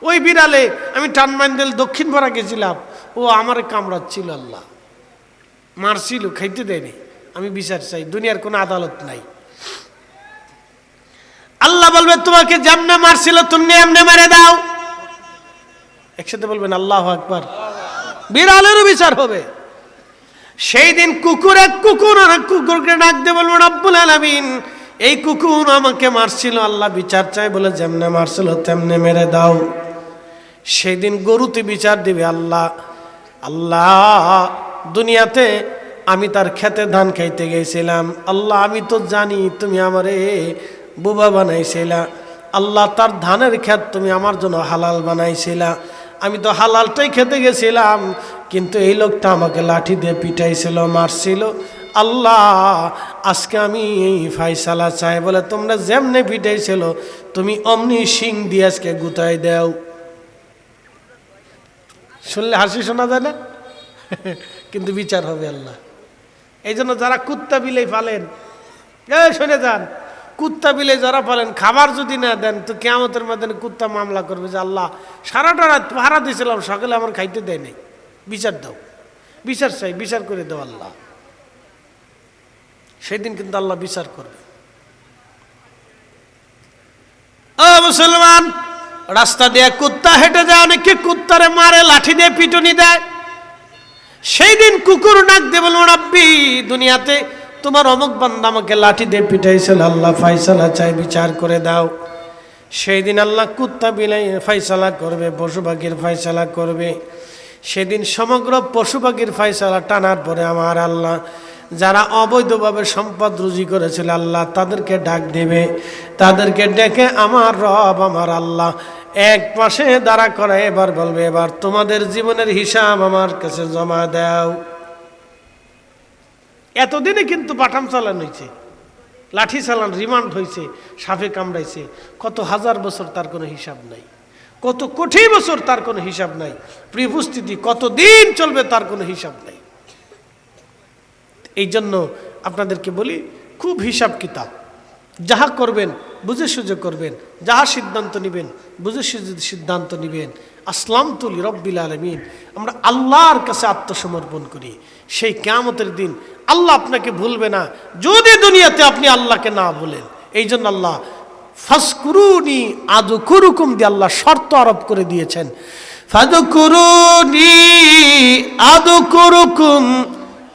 ওই বিড়ালে আমি টানমান্ডেল দক্ষিণ পাড়া গেছিলাম, ও আমার কামড়াচ্ছিল, আল্লাহ মারছিল, খাইতে দেয়নি, আমি বিচার চাই। দুনিয়ার কোনো আদালত নাই। আল্লাহ বলবে তোমাকে যেমনে মারছিল তুমি এমনে মেরে দাও। একসাথে বলবেন আল্লাহু আকবার। বিড়ালেরও বিচার হবে। সেই দিন কুকুর এক কুকুর আর এক কুকুরকে ডাক দিয়ে বলবো, রব্বুল আলামিন, এই কুকুর আমাকে মারছিল, আল্লাহ বিচার চাই, বলে যেমনে মারছিল তেমনে মেরে দাও। সেই দিন গরুতে বিচার দিবে, আল্লাহ, আল্লাহ দুনিয়াতে আমি তার খেতে ধান খাইতে গেছিলাম, আল্লাহ আমি তো জানি তুমি আমারে বুবা বানাইছিলা, আল্লাহ তার ধানের ক্ষেত তুমি আমার জন্য হালাল বানাইছিলা, আমি তো হালালটাই খেতে গেছিলাম, কিন্তু এই লোকটা আমাকে লাঠি দিয়ে পিটাইছিল, মারছিল, আল্লাহ আজকে আমি এই ফাইসালা চাই, বলে তোমরা যেমনে পিটাইছিল তুমি অমনি শিং দিয়ে আজকে গুতাই দাও। শুনলে হাসি শোনা যায় না? কিন্তু বিচার হবে আল্লাহ। এই জন্য যারা কুত্তা বিলাই পালেন, শুনে যান, কুত্তা বিলাই যারা পালেন, খাবার যদি না দেন তো কিয়ামতের ময়দানে কুত্তা মামলা করবে যে আল্লাহ সারাটা রাত পাহারা দিয়েছিলাম, সকালে আমার খাইতে দেয় নাই, বিচার দাও, বিচার চাই, বিচার করে দাও আল্লাহ। সেদিন কিন্তু আল্লাহ বিচার করবে। ও মুসলমান, রাস্তা দিয়ে কুত্তা হেঁটে যায়, অনেকে কুত্তারে মারে, লাঠি দিয়ে পিটুনি দেয়। সেই দিন কুকুর ডাক দিয়ে বলবো, রব্বি দুনিয়াতে তোমার অমুক বান্দা আমাকে লাঠি দিয়ে পিটাইছিল, আল্লাহ ফাইসালা চাই, বিচার করে দাও। সেই দিন আল্লাহ কুত্তা বিলাই ফাইসালা করবে, পশু পাখির ফাইসালা করবে। সেদিন সমগ্র পশু পাখির ফাইসালা টানার পরে আমার আল্লাহ যারা অবৈধভাবে সম্পদ রুজি করেছিল আল্লাহ তাদেরকে ডাক দেবে। তাদেরকে ডেকে আমার রব আমার আল্লাহ এক পাশে দাঁড়া করে এবার বলবে, এবার তোমাদের জীবনের হিসাব আমার কাছে জমা দাও। এতদিনে কিন্তু পাঠাম চালান হয়েছে, লাঠি চালান, রিমান্ড হয়েছে, সাপে কামড়াইছে, কত হাজার বছর তার কোনো হিসাব নাই, কত কোটি বছর তার কোনো হিসাব নাই, প্রিয় উপস্থিতি কতদিন চলবে তার কোনো হিসাব নাই। এই জন্য আপনাদেরকে বলি, খুব হিসাব কিতাব, যাহা করবেন বুঝে সুঝে করবেন, যাহা সিদ্ধান্ত নেবেন বুঝে সুঝে সিদ্ধান্ত নেবেন। আসলামতু লিরাব্বিল আলামিন, আমরা আল্লাহর কাছে আত্মসমর্পণ করি। সেই কিয়ামতের দিন আল্লাহ আপনাকে ভুলবে না যদি দুনিয়াতে আপনি আল্লাহকে না ভুলেন। এই জন্য আল্লাহ ফাজকুরুনি আযকুরুকুম দিয়ে আল্লাহ শর্ত আরোপ করে দিয়েছেন, ফাজকুরুনি আযকুরুকুম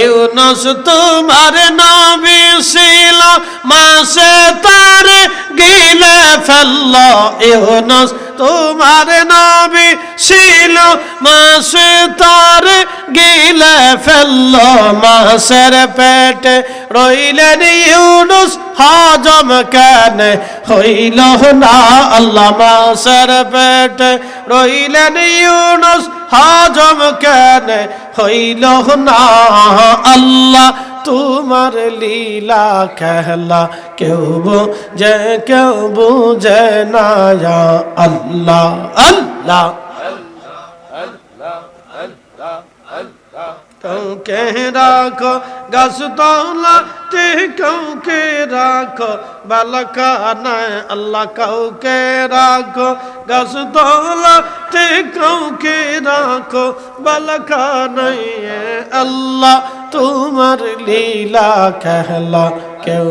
ইউনুস তোমার নবী ছিল মাছে তারে গিলে ফেলল ইউনুস তোমার নবী ছিল মাছে তারে গিলে ফেলল মাছের পেটে রইলেন ইউনুস হজম কেন হইল না আল্লাহ মাছের পেটে রইলেন ইউনুস হজম কেন হইল না আল্লাহ তোমার লীলা খেলা কেউ বুঝে না আল্লাহ আল্লাহ কাউকে রাখো গাছ তলাতে কাউকে রাখো বালখানায় আল্লাহ কাউকে রাখো গাছ তলাতে কাউকে রাখো বালখানায় আল্লাহ তোমার লীলা খেলা কেউ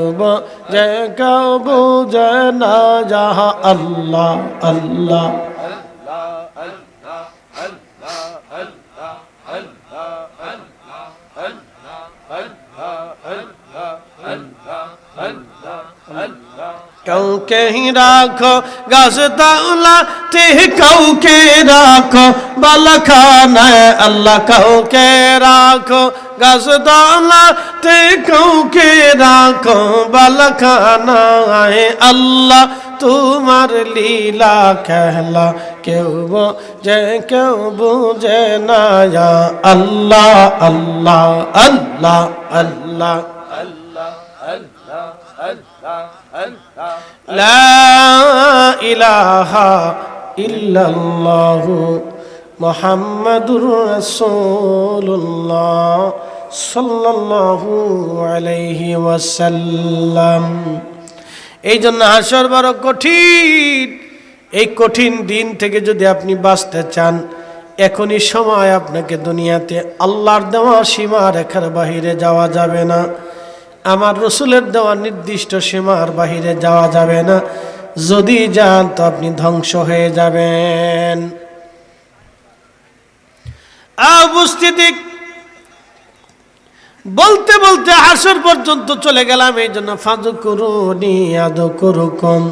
বুঝে না যাহা আল্লাহ আল্লাহ কাউকে রাখো গাছ তলাতে কাউকে রাখো বালখানায় আল্লাহ কাউকে রাখো গাছ তলাতে কাউকে রাখো বালখানায় আল্লাহ তোমার লীলা খেলা কেউ বুঝে না আল্লাহ আল্লাহ আল্লাহ আল্লাহ লা ইলাহা ইল্লাল্লাহু মুহাম্মাদুর রাসূলুল্লাহ সাল্লাল্লাহু আলাইহি ওয়াসাল্লাম। এই জন্য হাসর বড় কঠিন। এই কঠিন দিন থেকে যদি আপনি বাঁচতে চান, এখনই সময় আপনাকে দুনিয়াতে আল্লাহর দেওয়া সীমা রেখার বাহিরে যাওয়া যাবে না, আমার রসুলের দেওয়া নির্দিষ্ট সীমার বাহিরে যাওয়া যাবে না। যদি যান তো আপনি ধ্বংস হয়ে যাবেন। উপস্থিতি বলতে বলতে হাসর পর্যন্ত চলে গেলাম। এই জন্য ফাযকুরুনি আযকুরুকুম,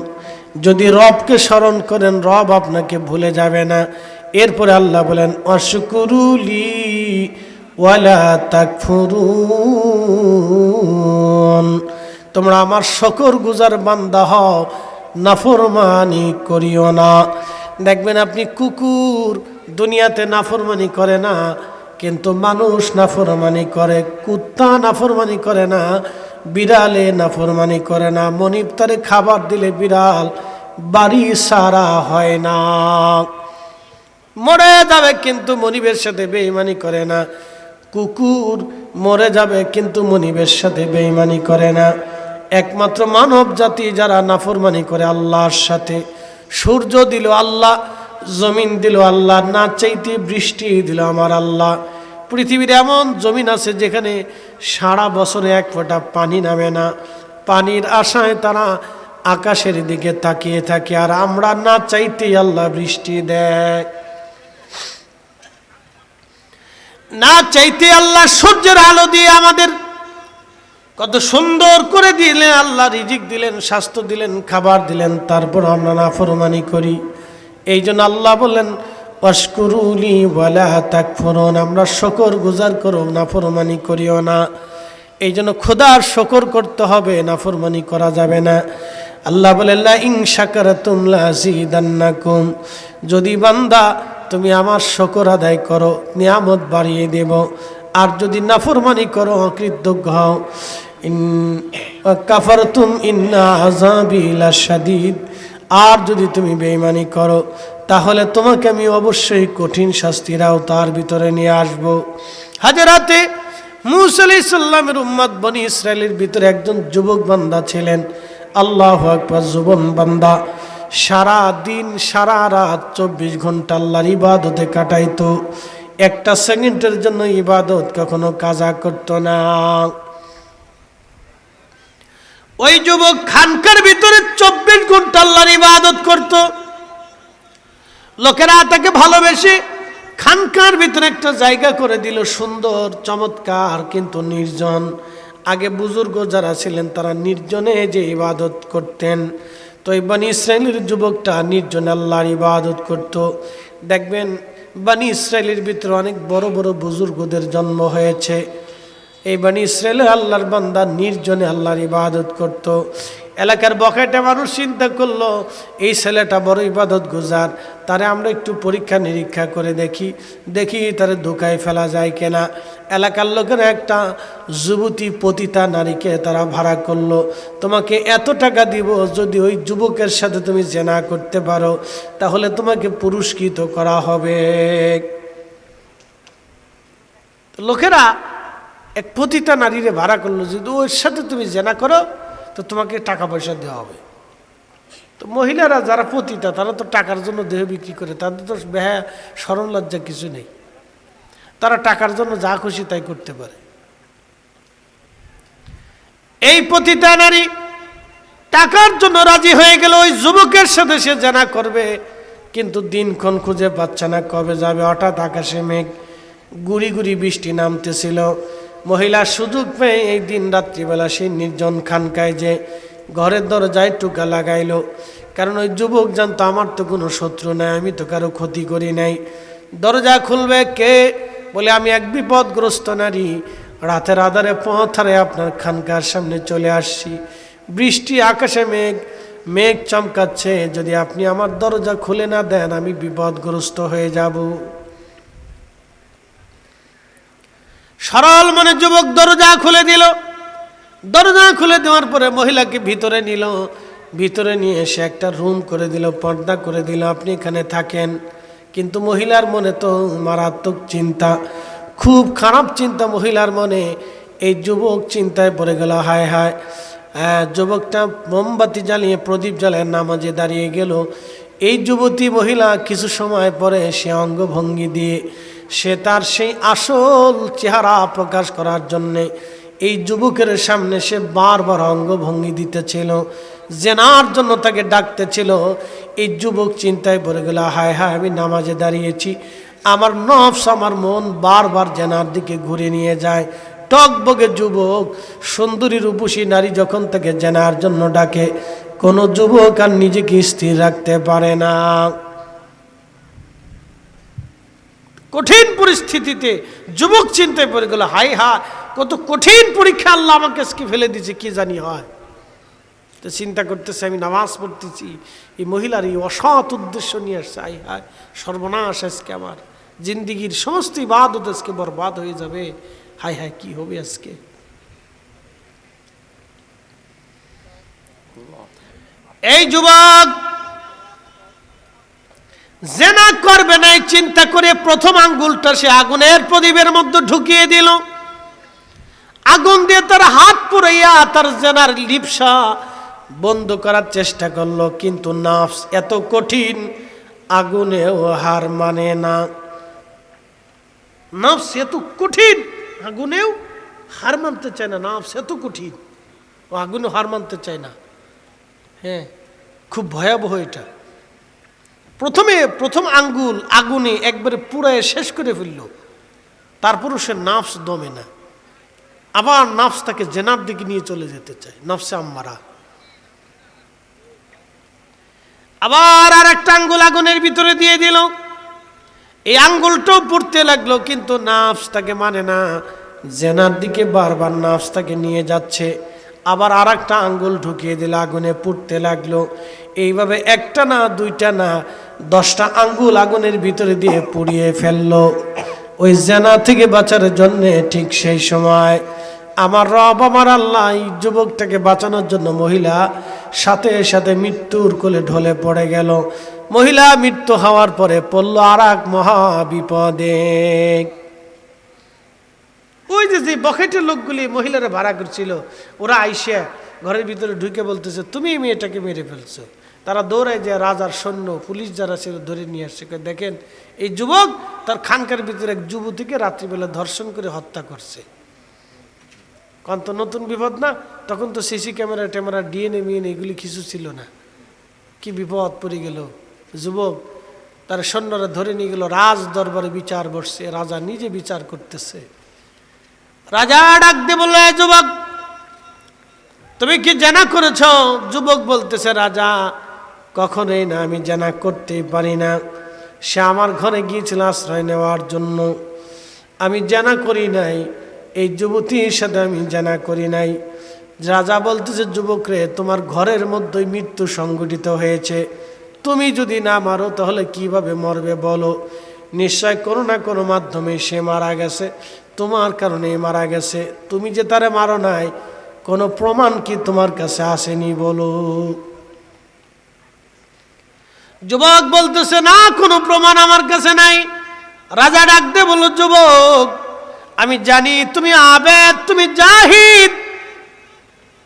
যদি রবকে স্মরণ করেন রব আপনাকে ভুলে যাবে না। এরপরে আল্লাহ বলেন ওয়াশকুরুলি ওয়ালা তাকফুরুন, তোমরা আমার শকর গুজার বান্দা হও, নাফরমানি করিও না। দেখবেন আপনি কুকুর দুনিয়াতে নাফরমানি করে না, কিন্তু মানুষ নাফরমানি করে। কুত্তা নাফরমানি করে না, বিড়ালে নাফরমানি করে না। মনিব তারে খাবার দিলে বিড়াল বাড়ি সারা হয় না, মরে যাবে কিন্তু মনিবের সাথে বেঈমানি করে না। কুকুর মরে যাবে কিন্তু মনিবের সাথে বেঈমানি করে না। একমাত্র মানব জাতি যারা নাফরমানি করে আল্লাহর সাথে। সূর্য দিল আল্লাহ, জমিন দিল আল্লাহ, না চাইতে বৃষ্টি দিল আমার আল্লাহ। পৃথিবীর এমন জমিন আছে যেখানে সারা বছরে এক ফোঁটা পানি নামে না। পানির আশায় তারা আকাশের দিকে তাকিয়ে থাকে, আর আমরা না চাইতেই আল্লাহ বৃষ্টি দেয়। না চাইতে আল্লাহ সূর্যের আলো দিয়ে আমাদের কত সুন্দর করে দিলেন, আল্লাহ রিজিক দিলেন, স্বাস্থ্য দিলেন, খাবার দিলেন, তারপর আমরা নাফরমানি করি। এই জন্য আল্লাহ বললেন ওয়াশকুরুলি ওয়ালা তাকফুরুন, আমরা শুকর গুজার করো, নাফরমানি করিও না। এই জন্য খোদার শুকর করতে হবে, নাফরমানি করা যাবে না। আল্লাহ বলেন লা ইন শাকারতুম লাযিদান্নাকুম, যদি বান্দা তুমি আমার শুকর আদায় করো নিয়ামত বাড়িয়ে দেব, আর যদি নাফরমানি করো অকৃতজ্ঞ হও ইন কাফারতুম ইন্না আযাবি লাশাদীদ, আর যদি তুমি বেঈমানি করো তাহলে তোমাকে আমি অবশ্যই কঠিন শাস্তির আওতার ভিতরে নিয়ে আসব। হাজরাতে মূসা আলাইহিস সালামের উম্মত বনি ইসরাইলের ভিতরে একজন যুবক বান্দা ছিলেন। আল্লাহু আকবার, যুবক বান্দা সারা দিন সারা রাত 24 ঘন্টা আল্লাহর ইবাদতে কাটাইতো। একটা সেকেন্ডের জন্য ইবাদত কখনো কাজা করত না। ওই যুবক খানকার ভিতরে 24 ঘন্টা আল্লাহর ইবাদত করত। লোকেরা তাকে ভালোবেসে খানকার ভিতরে একটা জায়গা করে দিল সুন্দর চমৎকার, কিন্তু নির্জন। আগে বুজুর্গ যারা ছিলেন তারা নির্জনে যে ইবাদত করতেন, তো এই বনি ইসরায়েলের যুবকটা নির্জনে আল্লাহর ইবাদত করত। দেখবেন বনি ইসরায়েলের ভিতরে অনেক বড় বড় বুজুর্গদের জন্ম হয়েছে। এই বনি ইসরায়েলের আল্লাহর বান্দা নির্জনে আল্লাহর ইবাদত করত। এলাকার বখাটে মানুষ চিন্তা করলো এই ছেলেটা বড় ইবাদত গুজার, তারে আমরা একটু পরীক্ষা নিরীক্ষা করে দেখি তারে ধোকায় ফেলা যায় কিনা। এলাকার লোকেরা একটা যুবতী পতিতা নারীকে তারা ভাড়া করলো, তোমাকে এত টাকা দিব, যদি ওই যুবকের সাথে তুমি জেনা করতে পারো তাহলে তোমাকে পুরস্কৃত করা হবে। লোকেরা এক পতিতা নারীরে ভাড়া করলো, যদি ওর সাথে তুমি জেনা করো তো তোমাকে টাকা পয়সা দেওয়া হবে। তো মহিলারা যারা পতিতা তারা তো টাকার জন্য দেহ বিক্রি করে, তাদের তো বেহা শরম লজ্জা কিছু নেই, তারা টাকার জন্য যা খুশি তাই করতে পারে। এই পতিতা নারী টাকার জন্য রাজি হয়ে গেল, ওই যুবকের সাথে সে জেনা করবে, কিন্তু দিনক্ষণ খুঁজে পাচ্ছে না কবে যাবে। হঠাৎ আকাশে মেঘ, গুড়ি গুড়ি বৃষ্টি নামতেছিল। মহিলা সুযোগ পেয়ে এই দিন রাত্রিবেলা সেই নির্জন খানকায় যে ঘরের দরজায় টোকা লাগাইলো, কারণ ওই যুবক জানতো আমার তো কোনো শত্রু নাই, আমি তো কারো ক্ষতি করি নাই। দরজা খুলবে কে? বলে আমি এক বিপদগ্রস্ত নারী, রাতের আধারে পথরে আপনার খানকার সামনে চলে আসছি, বৃষ্টি আকাশে মেঘ চমকাচ্ছে, যদি আপনি আমার দরজা খুলে না দেন আমি বিপদগ্রস্ত হয়ে যাব। সরল মনে যুবক দরজা খুলে দিল। দরজা খুলে দেওয়ার পরে মহিলাকে ভিতরে নিল, ভিতরে নিয়ে এসে একটা রুম করে দিল, পর্দা করে দিল, আপনি এখানে থাকেন। কিন্তু মহিলার মনে তো মারাত্মক চিন্তা, খুব খারাপ চিন্তা মহিলার মনে। এই যুবক চিন্তায় পড়ে গেল, হায় হায়। যুবকটা মোমবাতি জ্বালিয়ে প্রদীপ জ্বালিয়ে নামাজে দাঁড়িয়ে গেল। এই যুবতী মহিলা কিছু সময় পরে সে অঙ্গভঙ্গি দিয়ে সে তার সেই আসল চেহারা প্রকাশ করার জন্যে এই যুবকের সামনে সে বারবার অঙ্গভঙ্গি দিতেছিল, জেনার জন্য তাকে ডাকতেছিল। এই যুবক চিন্তায় পড়ে গেল, হায় হায়, আমি নামাজে দাঁড়িয়েছি, আমার নফস আমার মন বারবার জেনার দিকে ঘুরে নিয়ে যায়। টকবগে যুবক, সুন্দরী রূপসী নারী যখন তাকে জেনার জন্য ডাকে, কোনো যুবক আর নিজেকে স্থির রাখতে পারে না। কঠিন পরিস্থিতিতে যুবক চিন্তায় পড়ে গেল, হাই হায়, কত কঠিন পরীক্ষা আল্লাহ আমাকে আজকে ফেলে দিয়েছে, কি জানি হয়। তো চিন্তা করতেছে, আমি নামাজ পড়তেছি, এই মহিলার এই অসৎ উদ্দেশ্য নিয়ে আসছে, হাই হায় সর্বনাশ, আজকে আমার জিন্দিগির সমস্ত ইবাদত আজকে বরবাদ হয়ে যাবে, হাই হায় কি হবে আজকে। এই যুবক জেনা করবে না চিন্তা করে প্রথম আঙ্গুলটা সে আগুনের প্রদীপের মধ্যে ঢুকিয়ে দিল। আগুন দিয়ে তার হাত পুড়াইয়া তার জেনার লিপসা বন্ধ করার চেষ্টা করলো, কিন্তু নাফস এত কঠিন, আগুনেও হার মানে না। নাফস এত কঠিন, আগুনেও হার মানতে চায় না। নাফস এত কঠিন, ও আগুনে হার মানতে চায় না। হ্যাঁ, খুব ভয়াবহ এটা। প্রথম আঙ্গুল আগুনে একবারে পুরায় শেষ করে ফেলল, তারপরও সে নাফস দমে না, আবার নাফস তাকে জেনার দিকে নিয়ে চলে যেতে চায়, নাফসে আম্মারা। আবার আর একটা আঙ্গুল আগুনের ভিতরে দিয়ে দিল, এই আঙ্গুলটাও পড়তে লাগলো, কিন্তু নাফস তাকে মানে না, জেনার দিকে বারবার নাফস তাকে নিয়ে যাচ্ছে। আবার আর একটা আঙ্গুল ঢুকিয়ে দিল, আগুনে পুড়তে লাগলো। এইভাবে একটা না দুইটা না 10টা আঙ্গুল আগুনের ভিতরে দিয়ে পুড়িয়ে ফেললো ওই জেনা থেকে বাঁচার জন্যে। ঠিক সেই সময় আমার রব আমার আল্লাহ এই যুবকটাকে বাঁচানোর জন্য মহিলা সাথে সাথে মৃত্যুর কোলে ঢলে পড়ে গেল। মহিলা মৃত্যু হওয়ার পরে পড়ল আর এক মহা বিপদে। ওই যে বখাটের লোকগুলি মহিলারা ভাড়া করছিল, ওরা আইসা ঘরের ভিতরে ঢুকে বলতেছে, তুমি এই মেয়েটাকে মেরে ফেলছো। তারা দৌড়ায় যে রাজার সৈন্য পুলিশ যারা ছিল ধরে নিয়ে আসছে, দেখেন এই যুবক তার খানকার ভিতরে এক যুবতীকে রাত্রিবেলা ধর্ষণ করে হত্যা করছে। কারণ তো নতুন বিপদ না, তখন তো সিসি ক্যামেরা ট্যামেরা ডিএনএ মিএনএ এগুলি কিছু ছিল না। কি বিপদ পড়ে গেল যুবক। তার সৈন্যরা ধরে নিয়ে গেল, রাজ দরবারে বিচার বসছে, রাজা নিজে বিচার করতেছে। রাজা ডাক দিয়ে বলল, যুবক তুমি কি জেনা করেছ? যুবক বলতেছে, রাজা কখনোই না, আমি জেনা করতেই পারি না। সে আমার ঘরে গিয়েছিল আশ্রয় নেওয়ার জন্য, আমি জেনা করি নাই, এই যুবতীর সাথে আমি জেনা করি নাই। রাজা বলতেছে, যুবক রে, তোমার ঘরের মধ্যেই মৃত্যু সংঘটিত হয়েছে, তুমি যদি না মারো তাহলে কিভাবে মরবে বলো? নিশ্চয় কোনো না কোনো মাধ্যমে সে মারা গেছে, তোমার কারণেই মারা গেছে। তুমি যে তারে মারো নাই, কোনো প্রমাণ কি তোমার কাছে আসেনি বলো? যুবক বলতেছে, না, কোনো প্রমাণ আমার কাছে নাই। রাজা ডাক দিয়ে বলল, যুবক আমি জানি তুমি আবেদ, তুমি জাহিদ,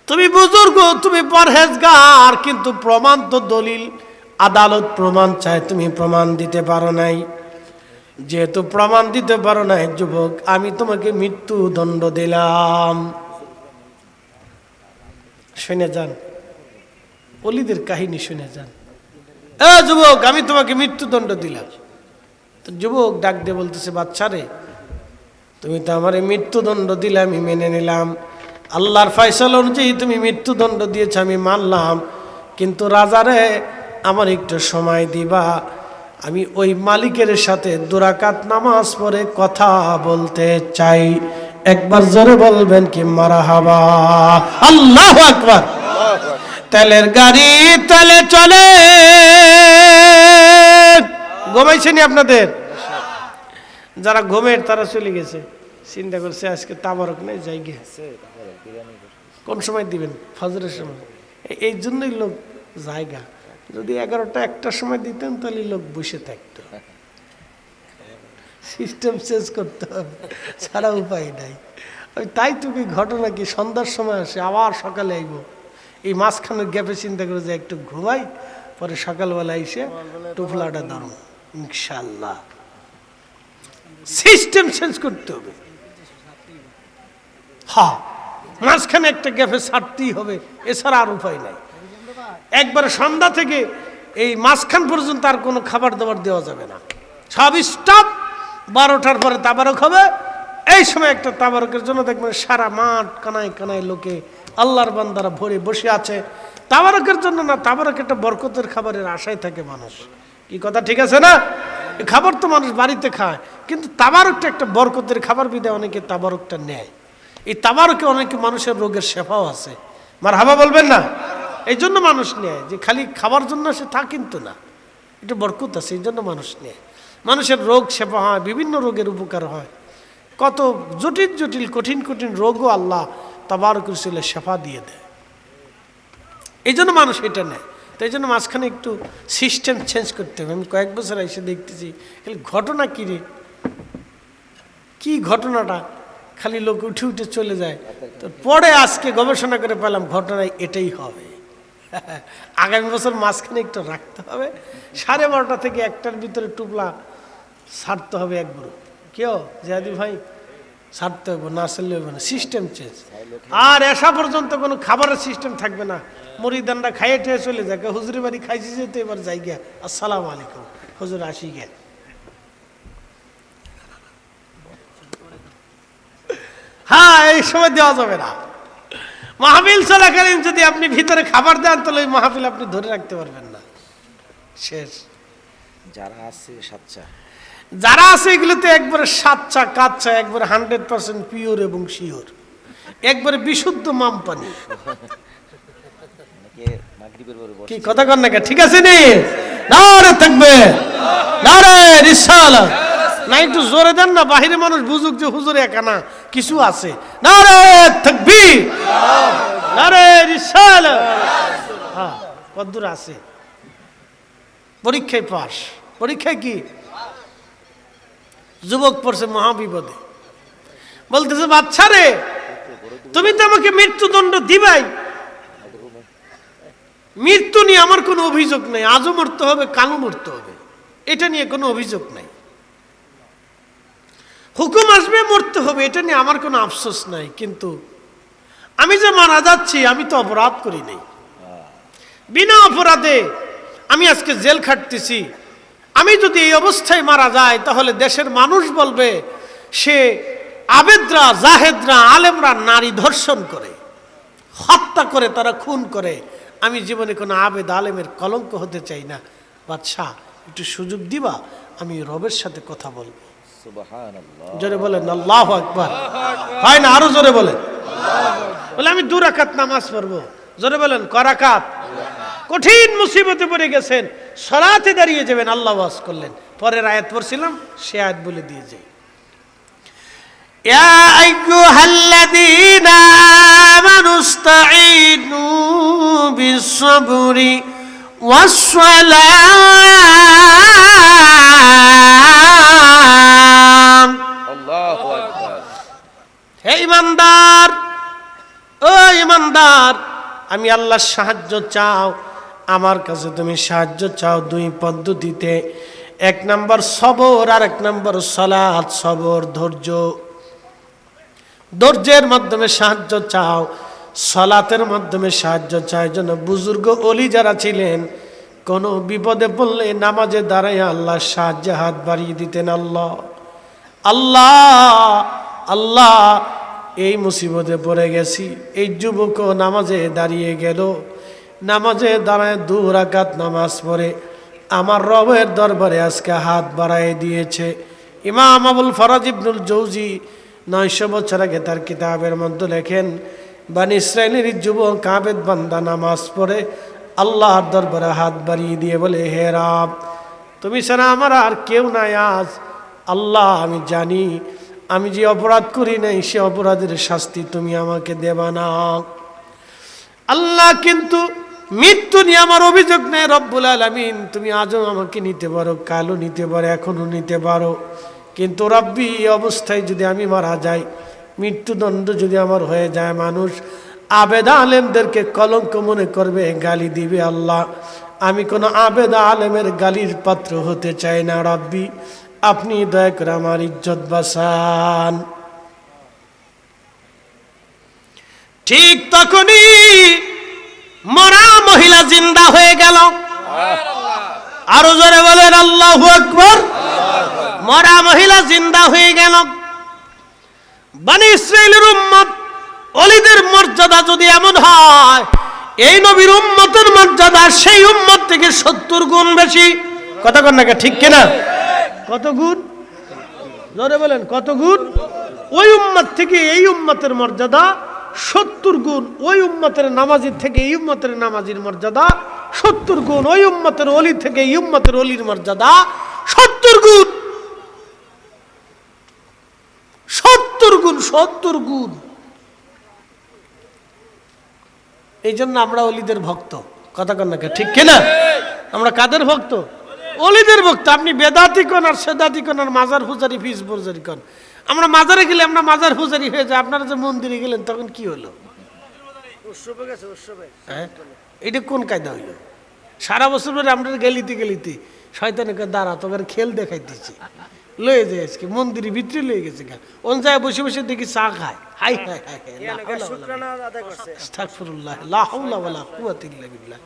তুমি বুজুর্গ, তুমি পরহেজগার, কিন্তু প্রমাণ তো দলিল আদালত প্রমাণ চায়, তুমি প্রমাণ দিতে পারো নাই। যেহেতু প্রমাণ দিতে পারো নাই যুবক, আমি তোমাকে মৃত্যুদণ্ড দিলাম। শুনে যান, অলিদের কাহিনী শুনে যান। যুবক আমি তোমাকে মৃত্যুদণ্ড দিলাম। তো যুবক ডাক দিয়ে বলতেছে, বাচ্চা রে, তুমি তো আমার মৃত্যুদণ্ড দিলে, আমি মেনে নিলাম, আল্লাহর ফয়সালা অনুযায়ী তুমি মৃত্যুদণ্ড দিয়েছ, আমি মানলাম, কিন্তু রাজারে আমার একটু সময় দিবা, আমি ওই মালিকের সাথে 2 রাকাত নামাজ পড়ে কথা বলতে চাই। একবার জোরে বলবেন কি মারহাবা? আল্লাহু আকবার। তেলের গাড়ি তেলে চলে। ঘুমাইছেনি আপনাদের? যারা ঘুমের তারা চলে গেছে, চিন্তা করছে আজকে তাবারক নেই, যাই গে। কোন সময় দিবেন? ফজরের সময়। এই জন্যই লোক জায়গা, যদি 11টা 1টার সময় দিতেন তাহলে লোক বসে থাকতো। সিস্টেম চেঞ্জ করতে হবে, ছাড়া উপায় নাই। তাই তুমি ঘটনা কি সন্ধ্যার সময় আসে, আবার সকালে আইব, এই মাঝখানের গ্যাপে চিন্তা করে যে একটু ঘুমাই, পরে সকালবেলা এসে টুফলাটা ধরো ইনশাল্লাহ। সিস্টেম চেঞ্জ করতে হবে। হ্যাঁ, মাঝখানে একটা গ্যাপে ছাড়তেই হবে, এছাড়া আর উপায় নাই। একবার সন্ধ্যা থেকে এই মাঝখান পর্যন্ত আর কোনো খাবার দাবার দেওয়া যাবে না, সব স্টপ। 12টার পরে তাবারক হবে। এই সময় একটা তাবারকের জন্য দেখবেন সারা মাঠ কানায় কানায় লোকে, আল্লাহর বান্দারা ভরে বসে আছে তাবারকের জন্য। না, তাবারক একটা বরকতের খাবারের আশায় থাকে মানুষ। কি কথা ঠিক আছে না? এই খাবার তো মানুষ বাড়িতে খায়, কিন্তু তাবারকটা একটা বরকতের খাবার বিধায় অনেকে তাবারকটা নেয়। এই তাবারকে অনেকে মানুষের রোগের শেফাও আছে। মারহাবা বলবেন না? এই জন্য মানুষ নেয়, যে খালি খাবার জন্য সে তা কিন্তু না, এটা বরকত আছে, এই জন্য মানুষ নেয়। মানুষের রোগ শেফা হয়, বিভিন্ন রোগের উপকার হয়, কত জটিল জটিল কঠিন কঠিন রোগও আল্লাহ তাবারক রসুলের শেফা দিয়ে দেয়। এই জন্য মানুষ এটা নেয়। তো এই জন্য মাঝখানে একটু সিস্টেম চেঞ্জ করতে হবে। আমি কয়েক বছর এসে দেখতেছি খালি ঘটনা কী রে, কী ঘটনাটা, খালি লোক উঠে উঠে চলে যায়। তো পরে আজকে গবেষণা করে পেলাম ঘটনা এটাই হবে। আগামী বছর মাঝখানে একটু রাখতে হবে, 12:30 থেকে 1টার ভিতরে টুপলা ছাড়তে হবে একবার। কেউ জিয়াদি ভাই ছাড়তে হবে, না ছাড়লে হবে না, সিস্টেম চেঞ্জ। আর এসা পর্যন্ত কোনো খাবারের সিস্টেম থাকবে না, মুড়িদানরা খাইয়ে টেয়ে চলে যায়, হুজুরের বাড়ি খাইছি যেতে, এবার যাই গিয়া আসসালামু আলাইকুম হুজুর আসি গে। হ্যাঁ, এই সময় দেওয়া যাবে না। মাহফিল চলাকালীন যদি আপনি ভিতরে খাবার দেন তাহলে ওই মাহফিল আপনি ধরে রাখতে পারবেন না, শেষ। যারা আছে এগুলোতে একবারে সাচ্চা কাচ্চা, একবারে 100% পিওর এবং শিওর, একবারে বিশুদ্ধ মাম পানি। কি কথা কন না? ঠিক আছে নি? নারে থাকবে, নারে রিসালাত। না একটু জোরে দেন না, বাহিরে মানুষ বুঝুক যে হুজুর একা না, কিছু আছে। নারে তাকবীর, নারে রিসালাত। হ্যাঁ, কদ্দুর আছে। পরীক্ষায় পাস। পরীক্ষায় কি? যুবক পড়ছে মহাবিপদে, বলতেছে বাচ্চা রে, তুমি তো আমাকে মৃত্যুদণ্ড দিবাই, মৃত্যু নিয়ে আমার কোনো অভিযোগ নাই, আজও মরতে হবে কালও মরতে হবে, এটা নিয়ে কোনো অভিযোগ নাই। হুকুম আসবে মরতে হবে, এটা নিয়ে আমার কোনো আফসোস নাই, কিন্তু আমি যে মারা যাচ্ছি আমি তো অপরাধ করি নাই, বিনা অপরাধে আমি আজকে জেল খাটতেছি, আমি যদি এই অবস্থায় মারা যাই তাহলে দেশের মানুষ বলবে সে আবেদরা, জাহেদরা, আলেমরা নারী ধর্ষণ করে, হত্যা করে, তারা খুন করে। আমি জীবনে কোনো আবেদ আলেমের কলঙ্ক হতে চাই না। বাদশাহ একটু সুযোগ দিবা, আমি রবের সাথে কথা বলবো। সুবহানাল্লাহ, জোরে বলেন আল্লাহু আকবার। হয় না? আরো জোরে বলেন। বলে আমি 2 রাকাত নামাজ পড়বো। জোরে বলেন ক রাকাত? কঠিন মুসিবতে পড়ে গেছেন, সালাতে দাঁড়িয়ে যাবেন, আল্লাহ ওয়াজ করলেন। পরের আয়াত পড়ছিলাম, সে আয়াত বলে দিয়ে যাই। ইয়া আইয়ুহাল্লাযীনা আমানুস্তাঈনু বিস-সাবরি ওয়াস-সালাম। আল্লাহু আকবার। হে ঈমানদার, ও ঈমানদার, আমি আল্লাহর সাহায্য চাও, আমার কাছে তুমি সাহায্য চাও 2 পদ্ধতিতে। 1 নম্বর সবর, আর 1 নম্বর সালাত। সবর, ধৈর্য, ধৈর্যের মাধ্যমে সাহায্য চাও, সালাতের মাধ্যমে সাহায্য চাও। যেন বুজুর্গ ওলি যারা ছিলেন, কোনো বিপদে পড়লে নামাজে দাঁড়ায় আল্লাহর সাহায্যে হাত বাড়িয়ে দিতেন। আল্লাহ আল্লাহ আল্লাহ, এই মুসিবতে পড়ে গেছি। এই যুবকও নামাজে দাঁড়িয়ে গেল, নামাজে দাঁড়ায় 2 রাকাত নামাজ পড়ে আমার রবের দরবারে আজকে হাত বাড়ায় দিয়েছে। ইমাম আবুল ফরাজ ইবনুল জৌজি 900 বছর আগে তার কিতাবের মধ্যে লেখেন, বানি ইসরাইলের যুবক আবেদ বান্দা নামাজ পড়ে আল্লাহর দরবারে হাত বাড়িয়ে দিয়ে বলে, হে রব, তুমি ছাড়া আমার আর কেউ নাই। আজ আল্লাহ, আমি জানি আমি যে অপরাধ করি নাই সে অপরাধের শাস্তি তুমি আমাকে দেবা না। আল্লাহ, কিন্তু মৃত্যু নিয়ে আমার অভিযোগ নেই রব্বুল আলামিন, তুমি আজও আমাকে নিতে পারো, কালও নিতে পারো, এখনো নিতে পারো। কিন্তু রব্বি, এই অবস্থায় যদি আমি মারা যাই, মৃত্যুদণ্ড যদি আমার হয়ে যায়, মানুষ আবেদা আলেমদেরকে কলঙ্ক মনে করবে, গালি দিবে। আল্লাহ, আমি কোনো আবেদা আলেমের গালির পাত্র হতে চাই না। রব্বি, আপনি দয়া করে আমার ইজ্জত বাঁচান। ঠিক তখনই মরা মহিলা জিন্দা হয়ে গেল। আরো জোরে বলেন আল্লাহু আকবার। মরা মহিলা জিন্দা হয়ে গেল। বনি ইসরাইলের উম্মত, ওলিদের মর্যাদা যদি এমন হয়, এই নবীর উম্মতের মর্যাদা সেই উম্মত থেকে 70 গুণ বেশি। কথা কন না, ঠিক কিনা? কত গুণ? জোরে বলেন, কত গুণ? ওই উম্মত থেকে এই উম্মতের মর্যাদা 70 গুণ। ওই উম্মতের নামাজির থেকে এই উম্মতের নামাজির মর্যাদা 70 গুণ। ওই উম্মতের ওলি থেকে এই উম্মতের ওলির মর্যাদা 70 গুণ। 70 গুণ, 70 গুণ। এই জন্য আমরা ওলিদের ভক্ত। কথা কন না, ঠিক কিনা? আমরা কাদের ভক্ত? ওলিদের ভক্ত। আপনি বেদাতি কোন আর সেদাতি কোন আর মাজার পূজারি, ফিস পূজারি কোন। আমরা মাজারে গেলে আমরা মাজার পূজারি হয়ে যায়। আপনারা যে মন্দিরে গেলেন তখন কি হলো? এটা কোন কায়দা হইল? সারা বছর ধরে আমরা গেলিতে গেলিতে শয়তানকে দাঁড়া তোকে খেল দেখাই দিচ্ছি, লয়ে যায় আজকে মন্দিরের ভিতরে লয়ে গেছে। ওন যায় বসে বসে দেখি চা খায়। হাই হাই হাই, আস্তাগফিরুল্লাহ, লা হাওলা ওয়ালা কুওয়াতা ইল্লা বিল্লাহ।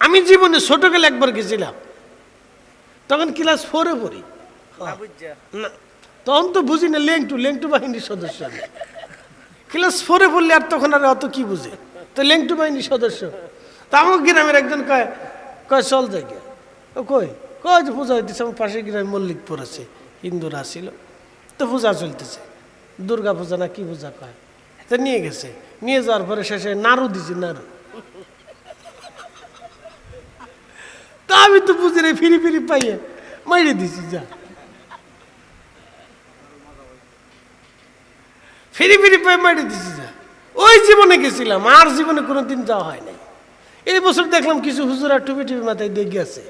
আমি জীবনে ছোটকালে একবার গেছিলাম, তখন ক্লাস 4-এ পড়ি। না, তখন তো বুঝি না, লেংটু বাহিনীর সদস্য। ক্লাস 4-এ পড়লে আর তখন আর অত কি বুঝে, তো লেংটু বাহিনীর সদস্য। তা আমার গ্রামের একজন কয় চল যাই গিয়া। ও কই যে পূজা হইতেছে, আমার পাশের গ্রামে মল্লিকপুর আছে, হিন্দুরা আসছিল, তো পূজা চলতেছে, দুর্গা পূজা না কি পূজা কয়। তো নিয়ে গেছে, নিয়ে যাওয়ার পরে শেষে নাড়ু দিছি, নাড়ু। তা আমি তো বুঝি রে, ফিরি ফিরি পাইয়ে মাইরে দিছি, যা ফিরি ফিরি পাই মাইরে দিছি, যা। ওই জীবনে গেছিলাম, আর জীবনে কোনোদিন যাওয়া হয় নাই। এই বছর দেখলাম কিছু হুজুরা টুপি টুপি মাথায় দিয়ে গেছে।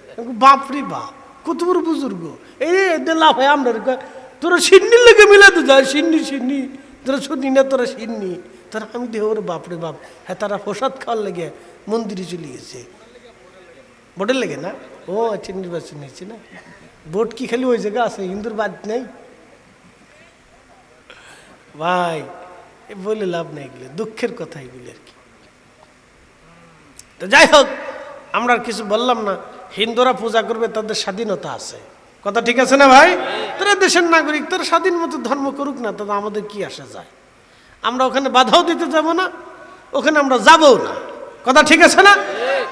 বাপরে বাপ, কত বড় বুজুর্গ! এই লাভ হয় আমরা, তোরা সিন্নির লেগে মিলাতে যায়, সিন্নি তোরা শুনি না, তোরা সিন্নি তোরা। আমি দেহ বাপরে বাপ। হ্যাঁ, তারা প্রসাদ খাওয়ার লেগে মন্দিরে চলে গেছে। ভোটের লেগে না? ও আচ্ছা, নির্বাচন হয়েছে না। ভোট কি খালি ওই জায়গা আছে, হিন্দুর বাদ নেই ভাই। বলে লাভ নেই, এগুলো দুঃখের কথা, এগুলো আর কি। তো যাই হোক, আমরা আর কিছু বললাম না। হিন্দুরা পূজা করবে, তাদের স্বাধীনতা আছে, কথা ঠিক আছে না ভাই? তারা দেশের নাগরিক, তারা স্বাধীন মতো ধর্ম করুক না, তাদের আমাদের কি আসা যায়? আমরা ওখানে বাধাও দিতে যাব না, ওখানে আমরা যাবও না, কথা ঠিক আছে না?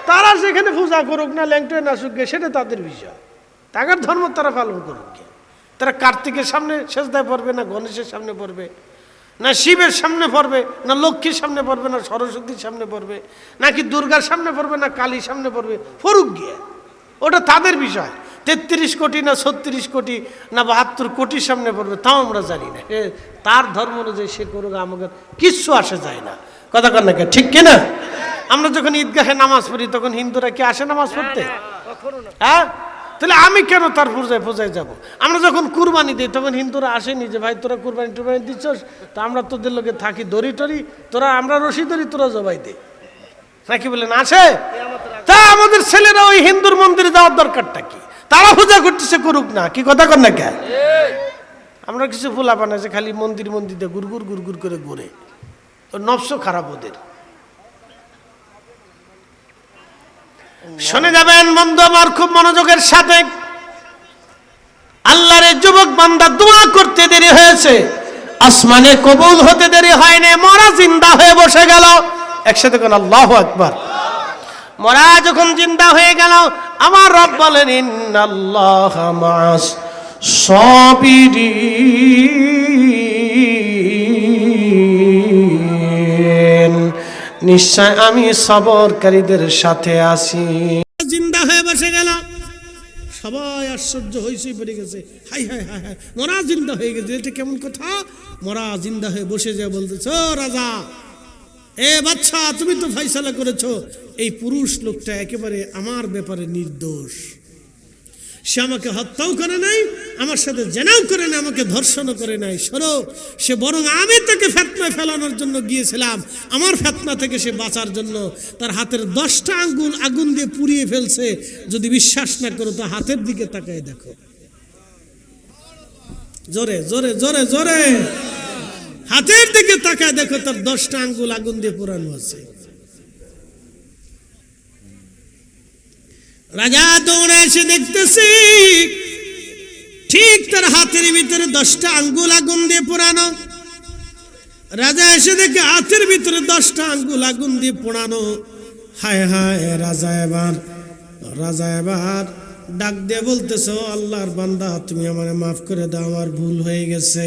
তারা সেখানে পূজা করুক না, ল্যাংটোয় নাচুক গে, সেটা তাদের বিষয়, তাদের ধর্ম তারা পালন করুক গে। তারা কার্তিকের সামনে সেজদায় পড়বে না, গণেশের সামনে পড়বে না, শিবের সামনে পড়বে না, লক্ষ্মীর সামনে পড়বে না, সরস্বতীর সামনে পড়বে নাকি দুর্গার সামনে পড়বে না, কালীর সামনে পড়বে, ফরুক গিয়ে, ওটা তাদের বিষয়। 33 কোটি না 36 কোটি না 72 কোটির সামনে পড়বে, তাও আমরা জানি না, তার ধর্ম অনুযায়ী সে করুক, আমাকে কিচ্ছু আসে যায় না, কথা কর না, ঠিক কিনা? আমরা যখন ঈদগাহে নামাজ পড়ি তখন হিন্দুরা কি আসে নামাজ পড়তে? হ্যাঁ, তাহলে আমি কেন তার পূজায় যাব? আমরা যখন কুরবানি দিই তখন হিন্দুরা আসেনি যে ভাই তোরা কুরবানি টুরবানি দিচ্ছস, তা আমরা তোদের লোকে থাকি, দড়ি টরি, তোরা আমরা রশি ধরি, তোরা জবাই দে, নাকি বলেন আসে? তা আমাদের ছেলেরা ওই হিন্দুর মন্দিরে যাওয়ার দরকারটা কি? তারা পূজা করতেছে, করুক না, কি কথা কর না কে? আমরা কিছু ফুলা বানাইছে খালি মন্দির মন্দিরে গুড়গুড় গুড়গুড় করে ঘুরে, ওর নফস খারাপ ওদের। শুনে যাবেন বন্ধু আমার খুব মনোযোগের সাথে, আল্লাহর যুবক বান্দা দোয়া করতে দেরি হয়েছে, আসমানে কবুল হতে দেরি হয়নি, মরা জিন্দা হয়ে বসে গেল। একসাথে কোন আল্লাহু আকবার। মরা যখন জিন্দা হয়ে গেল, আমার রব বলেন ইন্নাল্লাহা মা'আস সাবিরিন, নিশ্চয় আমি সবরকারীদের সাথে আছি। জিন্দা হয়ে বসে গেল, সবাই আশ্চর্য হয়েছে, পড়ে গেছে, হাই হাই হাই হাই, মরা জিন্দা হয়ে গেছে, এটা কেমন কথা? মরা জিন্দা হয়ে বসে যায়, বলতেছ রাজা, এ বাচ্চা, তুমি তো ফয়সালা করেছো, এই পুরুষ লোকটা একেবারে আমার ব্যাপারে নির্দোষ, সে আমাকে হত্যাও করে নাই, আমার সাথে জেনাও করে নাই, আমাকে ধর্ষণও করে নাই, সরো, সে বরং আমি তাকে ফেতনায় ফেলানোর জন্য গিয়েছিলাম, আমার ফেতনা থেকে সে বাঁচার জন্য তার হাতের 10টা আঙ্গুল আগুন দিয়ে পুড়িয়ে ফেলছে। যদি বিশ্বাস না করো তো হাতের দিকে তাকায় দেখো, জোরে জোরে জোরে জোরে হাতের দিকে তাকায় দেখো, তার 10টা আঙ্গুল আগুন দিয়ে পোড়ানো আছে। রাজা দৌড়ে এসে দেখতেছি ঠিক তার হাতের ভিতরে 10টা আঙ্গুল আগুন দিয়ে পোড়ানো। রাজা এসে দেখে হাতের ভিতরে 10টা আঙ্গুল আগুন দিয়ে পোড়ানো। হায় হায়, রাজা এবার ডাক দিয়ে বলতেছো, আল্লাহর বান্দা, তুমি আমারে মাফ করে দাও, আমার ভুল হয়ে গেছে,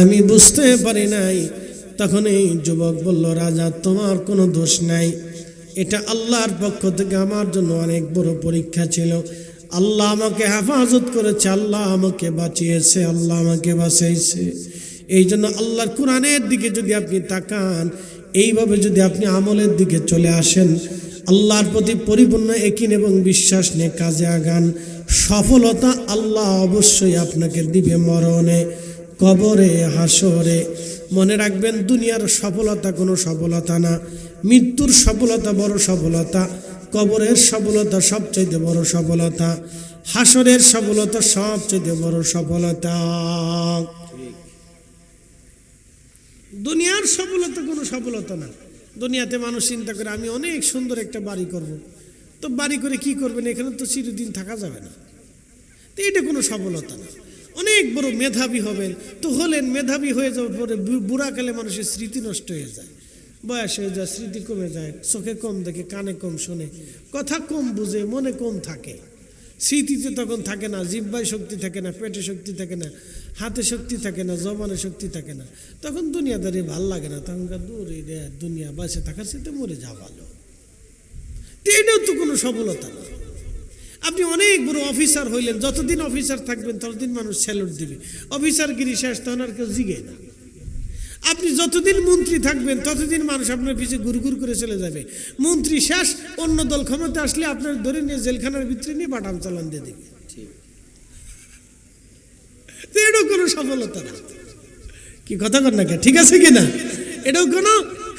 আমি বুঝতে পারি নাই। তখন এই যুবক বলল, রাজা তোমার কোনো দোষ নাই, এটা আল্লাহর পক্ষ থেকে আমার জন্য অনেক বড় পরীক্ষা ছিল, আল্লাহ আমাকে হেফাজত করেছে, আল্লাহ আমাকে বাঁচিয়েছে, আল্লাহ আমাকে বাঁচাইছে। এই জন্য আল্লাহর কোরআনের দিকে যদি আপনি তাকান, এইভাবে যদি আপনি আমলের দিকে চলে আসেন, আল্লাহর প্রতি পরিপূর্ণ ইয়াকিন এবং বিশ্বাস নিয়ে কাজে আগান, সফলতা আল্লাহ অবশ্যই আপনাকে দিবে, মরণে, কবরে, হাসরে। মনে রাখবেন, দুনিয়ার সফলতা কোনো সফলতা না, মৃত্যুর সফলতা বড় সফলতা, কবরের সফলতা সবচেয়ে বড় সফলতা, হাসরের সফলতা সবচেয়ে বড় সফলতা। দুনিয়ার সফলতা কোনো সফলতা না। দুনিয়াতে মানুষ চিন্তা করে আমি অনেক সুন্দর একটা বাড়ি করব, তো বাড়ি করে কি করবেন, এখানে তো চিরদিন থাকা যাবে না, তো এটা কোনো সফলতা না। অনেক বড় মেধাবী হবেন, তো হলেন, মেধাবী হয়ে যাওয়ার পরে বুড়াকালে মানুষের স্মৃতি নষ্ট হয়ে যায়, বয়স হয়ে যায়, স্মৃতি কমে যায়, চোখে কম দেখে, কানে কম শোনে, কথা কম বুঝে, মনে কম থাকে, স্মৃতিতে তখন থাকে না, জিহ্বায় শক্তি থাকে না, পেটে শক্তি থাকে না, হাতে শক্তি থাকে না, জবানে শক্তি থাকে না, তখন দুনিয়াদারি ভাল লাগে না, তখনকার দূরে দুনিয়া বাঁচে থাকার সাথে মরে যাওয়া ভালো। এটাও তো কোনো সফলতা না। আপনি অনেক বড় অফিসার হইলেন, যতদিন অফিসার থাকবেন ততদিন মানুষ স্যালুট দিবে, অফিসারগিরি শেষ তখন আর কেউ জিগে না। আপনি যতদিন মন্ত্রী থাকবেন ততদিন মানুষ আপনার পিছিয়ে গুড়গুড় করে চলে যাবে, মন্ত্রী শেষ, অন্য দল ক্ষমতা আসলে আপনার ধরে নিয়ে জেলখানার ভিতরে নিয়ে বাটাম চালান দিয়ে দেবে। এটাও কোনো সফলতা না, কি কথা কর না, ঠিক আছে কিনা? এটাও কোনো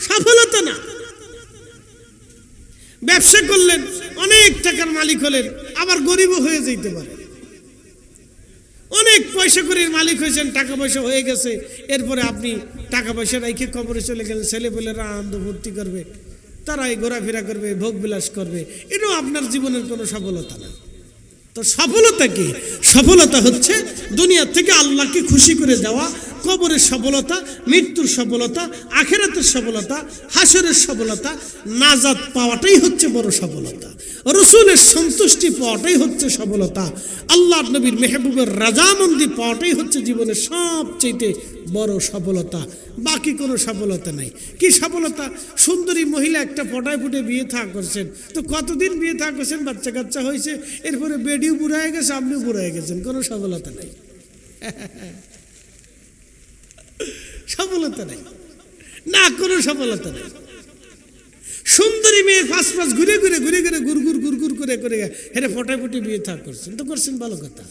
সফলতা না। ব্যবসা করলেন, অনেক টাকার মালিক হলেন, আবার গরিবও হয়ে যেতে পারে। অনেক পয়সা করির মালিক হয়েছেন, টাকা পয়সা হয়ে গেছে, এরপরে আপনি টাকা পয়সা রেখে কবরে চলে গেলেন, ছেলে পেলেরা আনন্দ ভর্তি করবে, তারাই ঘোরাফেরা করবে, ভোগ বিলাস করবে, এটাও আপনার জীবনের কোনো সফলতা না। তো সফলতা কি? সফলতা হচ্ছে দুনিয়া থেকে আল্লাহকে খুশি করে যাওয়া, কবরের সফলতা, মৃত্যুর সফলতা, আখিরাতের সফলতা, হাসরের সফলতা, নাজাত পাওয়াটাই হচ্ছে বড় সফলতা। রসুলের সন্তুষ্টি পাওয়াটাই হচ্ছে সফলতা। আল্লাহ নবীর মেহবুবের রাজামন্দি পাওয়াটাই হচ্ছে জীবনের সবচেয়ে বড় সফলতা। বাকি কোনো সফলতা নাই। কি সফলতা? সুন্দরী মহিলা একটা পটায় ফুটে বিয়ে থা করছেন, তো কতদিন বিয়ে থা করছেন, বাচ্চা কাচ্চা হয়েছে, এরপরে বেডিও বুড়া হয়ে গেছে, আপনিও বুড়া হয়ে গেছেন, কোনো সফলতা নাই। সফলতা নেই না, কোনো সফলতা নেই। সুন্দরী মেয়ে ফাঁস ঘুরে ঘুরে গুড় করে হেরে ফটায় ফুটে বিয়ে থা করছেন, তো করছেন ভালো কথা,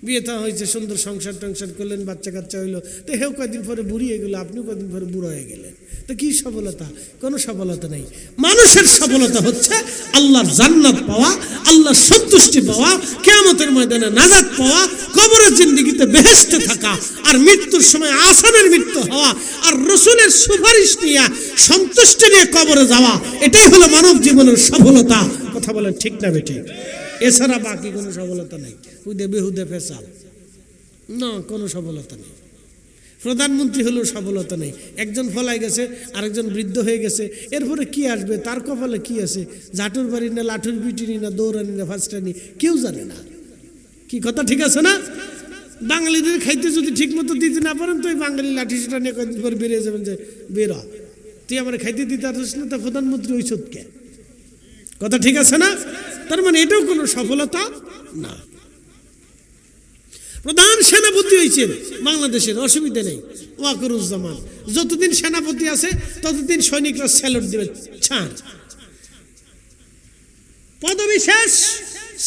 বিয়ে থা হয়েছে, সুন্দর সংসার টংসার করলেন, বাচ্চা কাচ্চা হইলো, তো হেও কয়েকদিন পরে বুড়ি হয়ে গেলো, আপনিও কয়েকদিন পরে বুড়ো হয়ে গেলেন, তো কি সফলতা? কোনো সফলতা নেই। মানুষের সফলতা হচ্ছে আল্লাহর জান্নাত পাওয়া, আল্লাহর সন্তুষ্টি পাওয়া, কিয়ামতের ময়দানে নাজাত পাওয়া, কবরের জিন্দেগিতে বেহেশতে থাকা, আর মৃত্যুর সময় আসানের মৃত্যু হওয়া, আর রসুলের সুপারিশ নিয়ে সন্তুষ্টি নিয়ে কবরে যাওয়া, এটাই হলো মানব জীবনের সফলতা। কথা বলেন ঠিক না বেঠিক? এছাড়া বাকি কোনো সফলতা নেই। হুদে বেহুদে ফেসাল না, কোনো সফলতা নেই। প্রধানমন্ত্রী হলেও সফলতা নেই। একজন ফলাই গেছে, আরেকজন বৃদ্ধ হয়ে গেছে, এরপরে কি আসবে, তার কপালে কি আছে, ঝাঁটুর বাড়ি না লাঠুর পিটিনি না দৌড়ানি না ফাঁসটানি, কেউ জানে না। কি কথা ঠিক আছে না? বাঙালিদের খাইতে যদি ঠিক মতো দিতে না পারেন, তো ওই বাঙালি লাঠি সেটা নিয়ে কয়েকদিন পরে বেরিয়ে যাবেন যে বেরা, তুই আমার খাইতে দিতে পারিস না, তা প্রধানমন্ত্রী ওই সত্যকে। কথা ঠিক আছে না? তার মানে এটাও কোনো সফলতা না। প্রধান সেনাপতি হয়েছেন বাংলাদেশের, অসুবিধা নেই, ওয়াকরুজ্জামান। যতদিন সেনাপতি আছে ততদিন সৈনিকরা স্যালুট দিবে, ছাড়। পদবি শেষ,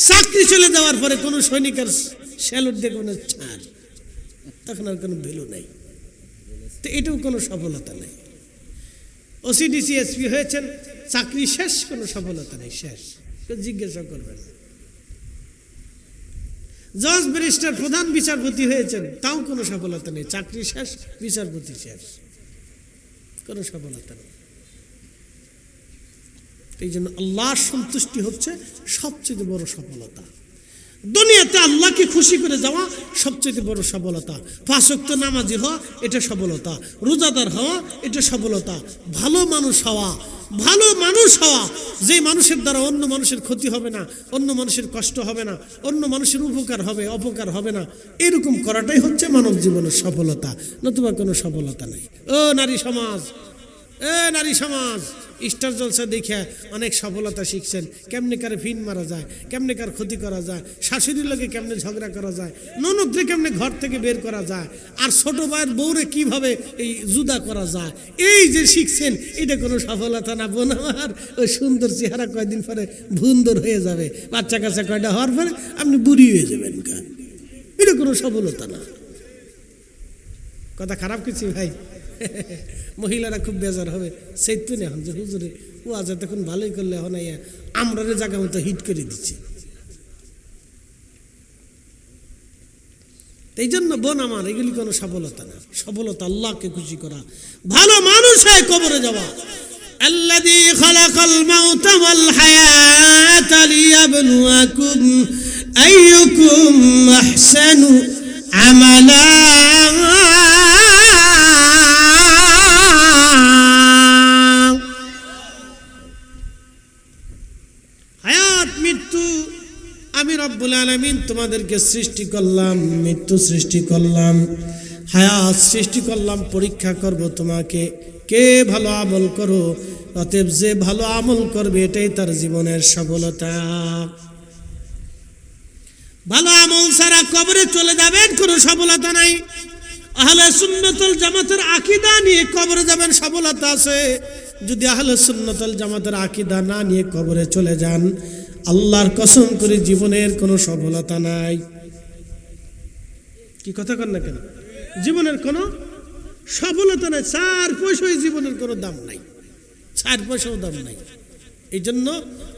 চাকরি চলে যাওয়ার পরে কোনো সৈনিকের স্যালুট দিয়ে কোনো ছাড়, তখন আর কোনো ভ্যালু নেই। তো এটাও কোনো সফলতা নেই। ওসিডিসি এসপি হয়েছেন, চাকরি শেষ, কোনো সফলতা নেই, শেষ, জিজ্ঞাসা করবেন। জজ ব্যারিস্টার প্রধান বিচারপতি হয়েছেন, তাও কোনো সফলতা নেই, চাকরি শেষ, বিচারপতি শেষ, কোনো সফলতা নেই। এই জন্য আল্লাহর সন্তুষ্টি হচ্ছে সবচেয়ে বড় সফলতা। দুনিয়াতে আল্লাহকে খুশি করে যাওয়া সবচেয়ে বড় সফলতা। 5 ওয়াক্ত নামাজি হওয়া এটা সফলতা, রোজাদার হওয়া এটা সফলতা, ভালো মানুষ হওয়া, ভালো মানুষ হওয়া, যে মানুষের দ্বারা অন্য মানুষের ক্ষতি হবে না, অন্য মানুষের কষ্ট হবে না, অন্য মানুষের উপকার হবে, অপকার হবে না, এরকম করাটাই হচ্ছে মানব জীবনের সফলতা, নতুবা কোনো সফলতা নেই। ও নারী সমাজ, নারী সমাজ, স্টার জলসা দেখে অনেক সফলতা শিখছেন, কেমনে কারে ফিন মারা যায়, কেমনে কার ক্ষতি করা যায়, শাশুড়ির লোকে কেমনে ঝগড়া করা যায়, ননদরে কেমনে ঘর থেকে বের করা যায়, আর ছোট ভাইয়ের বউরে কিভাবে এই জুদা করা যায়, এই যে শিখছেন, এটা কোনো সফলতা না। বোন আমার, ওই সুন্দর চেহারা কয়দিন পরে ভুন্দর হয়ে যাবে, বাচ্চা কাচ্চা কয়টা হওয়ার পরে আপনি বুড়ি হয়ে যাবেন, এটা কোনো সফলতা না। কথা খারাপ কিছু ভাই? মহিলারা খুব বেজার হবে, সেইতো না এখন যে হুজুরে ও আজ তখন ভালোই করলে, এখন আমরা জায়গা মতো হিট করে দিচ্ছি। এই জন্য বোন আমার, এগুলি কোনো সফলতা না। সফলতা আল্লাহকে খুশি করা, ভালো মানুষ হয়ে কবরে যাওয়া। আল্লাযী খালাকাল মাউতা ওয়াল হায়াতা লিয়াবলুয়াকুম আইয়ুকুম আহসানু আমালা। হায়াত মৃত্যু আমি রব্বুল আলামিন তোমাদেরকে সৃষ্টি করলাম, মৃত্যু সৃষ্টি করলাম, হায়াত সৃষ্টি করলাম, পরীক্ষা করব তোমাকে, কে ভালো আমল করো। অতএব যে ভালো আমল করবে এটাই তার জীবনের সফলতা। ভালো আমল ছাড়া কবরে চলে যাবেন, কোনো সফলতা নাই। আহলে সুন্নাতুল জামাতের আকীদা নিয়ে কবরে যাবেন, সফলতা আছে। যদি আহলে সুন্নাতুল জামাতের আকীদা না নিয়ে কবরে চলে যান, আল্লাহর কসম করে জীবনের কোনো সফলতা নাই। কি কথা কন না কেন? জীবনের কোনো সফলতা নাই, 4 পয়সায় জীবনের কোনো দাম নাই, 4 পয়সাও দাম নাই। এই জন্য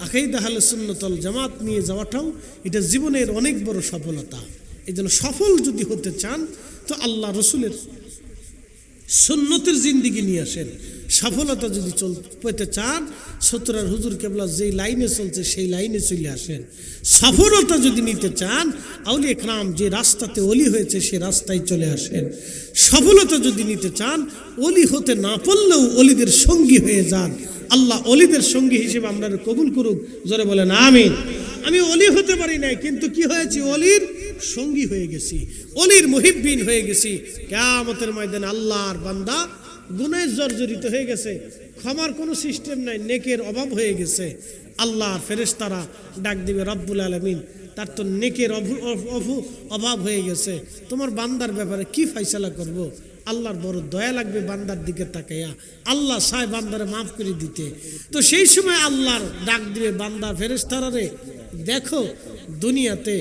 আকীদা আহলে সুন্নাতুল জামাত নিয়ে যাওয়াটাও এটা জীবনের অনেক বড় সফলতা। এই জন্য সফল যদি হতে চান তো আল্লাহ রসুলের সুন্নতের জিন্দিগি নিয়ে আসেন, সফলতা যদি পেতে চান, সতরার হুজুর কেবলা যেই লাইনে চলছে সেই লাইনে চলে আসেন। সফলতা যদি নিতে চান, আউলিয়া কেরাম যে রাস্তাতে অলি হয়েছে সে রাস্তায় চলে আসেন। সফলতা যদি নিতে চান, অলি হতে না পারলেও অলিদের সঙ্গী হয়ে যান। আল্লাহ অলিদের সঙ্গী হিসেবে আমরা কবুল করুক, জোরে বলেন আমিন। আমি অলি হতে পারি নাই, কিন্তু কি হয়েছে, অলির সঙ্গী হয়ে গেছি, অলির মুহিব্বিন হয়ে গেছি। কিয়ামতের ময়দানে আল্লাহর বান্দা গুনাহে জর্জরিত হয়ে গেছে, ক্ষমার কোনো সিস্টেম নাই, নেকের অভাব হয়ে গেছে। আল্লাহর ফেরেশতারা ডাক দিবে, রব্বুল আলামিন তার তো নেকের অভাব হয়ে গেছে, তোমার বান্দার ব্যাপারে কি ফয়সালা করব? আল্লাহর বড় দয়া লাগবে বান্দার দিকে তাকাইয়া, আল্লাহ চায় বান্দারে মাফ করে দিতে। তো সেই সময় আল্লাহর ডাক দিবে বান্দা ফেরেশতারা রে, দেখো দুনিয়াতে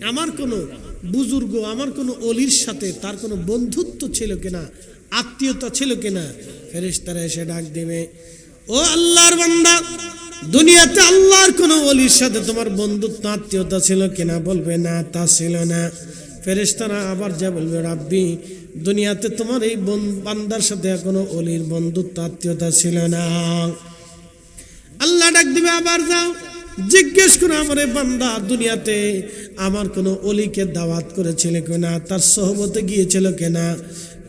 আমার কোনো বুজুর্গ, আমার কোনো অলির সাথে তার কোনো বন্ধুত্ব ছিল কিনা, আত্মীয়তা ছিল কিনা। ফেরেশতারা এসে ডাক দিবে, ও আল্লাহর বান্দা, দুনিয়াতে আল্লাহর কোনো অলির সাথে তোমার বন্ধুত্ব আত্মীয়তা ছিল কিনা? বলবে না, তা ছিল না। ফেরেশতারা আবার যা বলবে, রাব্বি দুনিয়াতে তোমার এই বান্দার সাথে কোনো অলির বন্ধুত্ব আত্মীয়তা ছিল না। আল্লাহ ডাক দিবে, আবার যাও জিজ্ঞেস করো আমার এই বান্দা দুনিয়াতে আমার কোনো অলিকে দাওয়াত করেছিল কিনা, তার সোহবতে গিয়েছিল কিনা,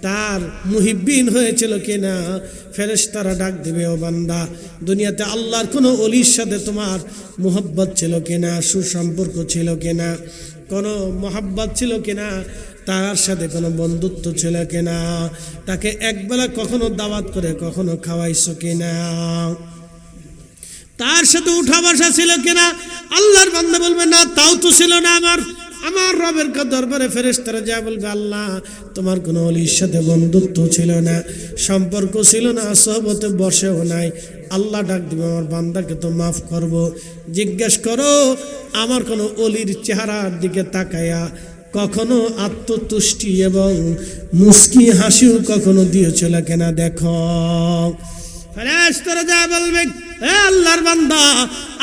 তার মুহিব্বিন হয়েছিল কিনা। ফেরেশতারা ডাক দিবে, ও বান্দা দুনিয়াতে আল্লাহর কোনো অলির সাথে তোমার মুহাব্বত ছিল কিনা, সুসম্পর্ক ছিল কিনা, কোনো মহাব্বত ছিল কিনা, তার সাথে কোনো বন্ধুত্ব ছিল কিনা, তাকে একবেলা কখনো দাওয়াত করে কখনো খাওয়াইছো কিনা, তার সাথে উঠা বসা ছিল কিনা। আল্লাহর বান্দা বলবে না, তাও তো ছিল না। আমার রবের দরবারে ফেরেশতারা যা বলবে, আল্লাহ তোমার কোনো অলির সাথে বন্ধুত্ব ছিল না, সম্পর্ক ছিল না, সোহবতে বসেও নাই। আল্লাহ ডাক দিবে, আমার বান্দাকে তো মাফ করব। জিজ্ঞেস করো আমার কোনো অলির চেহারার দিকে তাকায়া কখনো আত্মতুষ্টি এবং মুস্কি হাসিও কখনো দিয়েছিল কিনা দেখো। ফেরেশতারা যা বলবে, হে আল্লাহর বান্দা,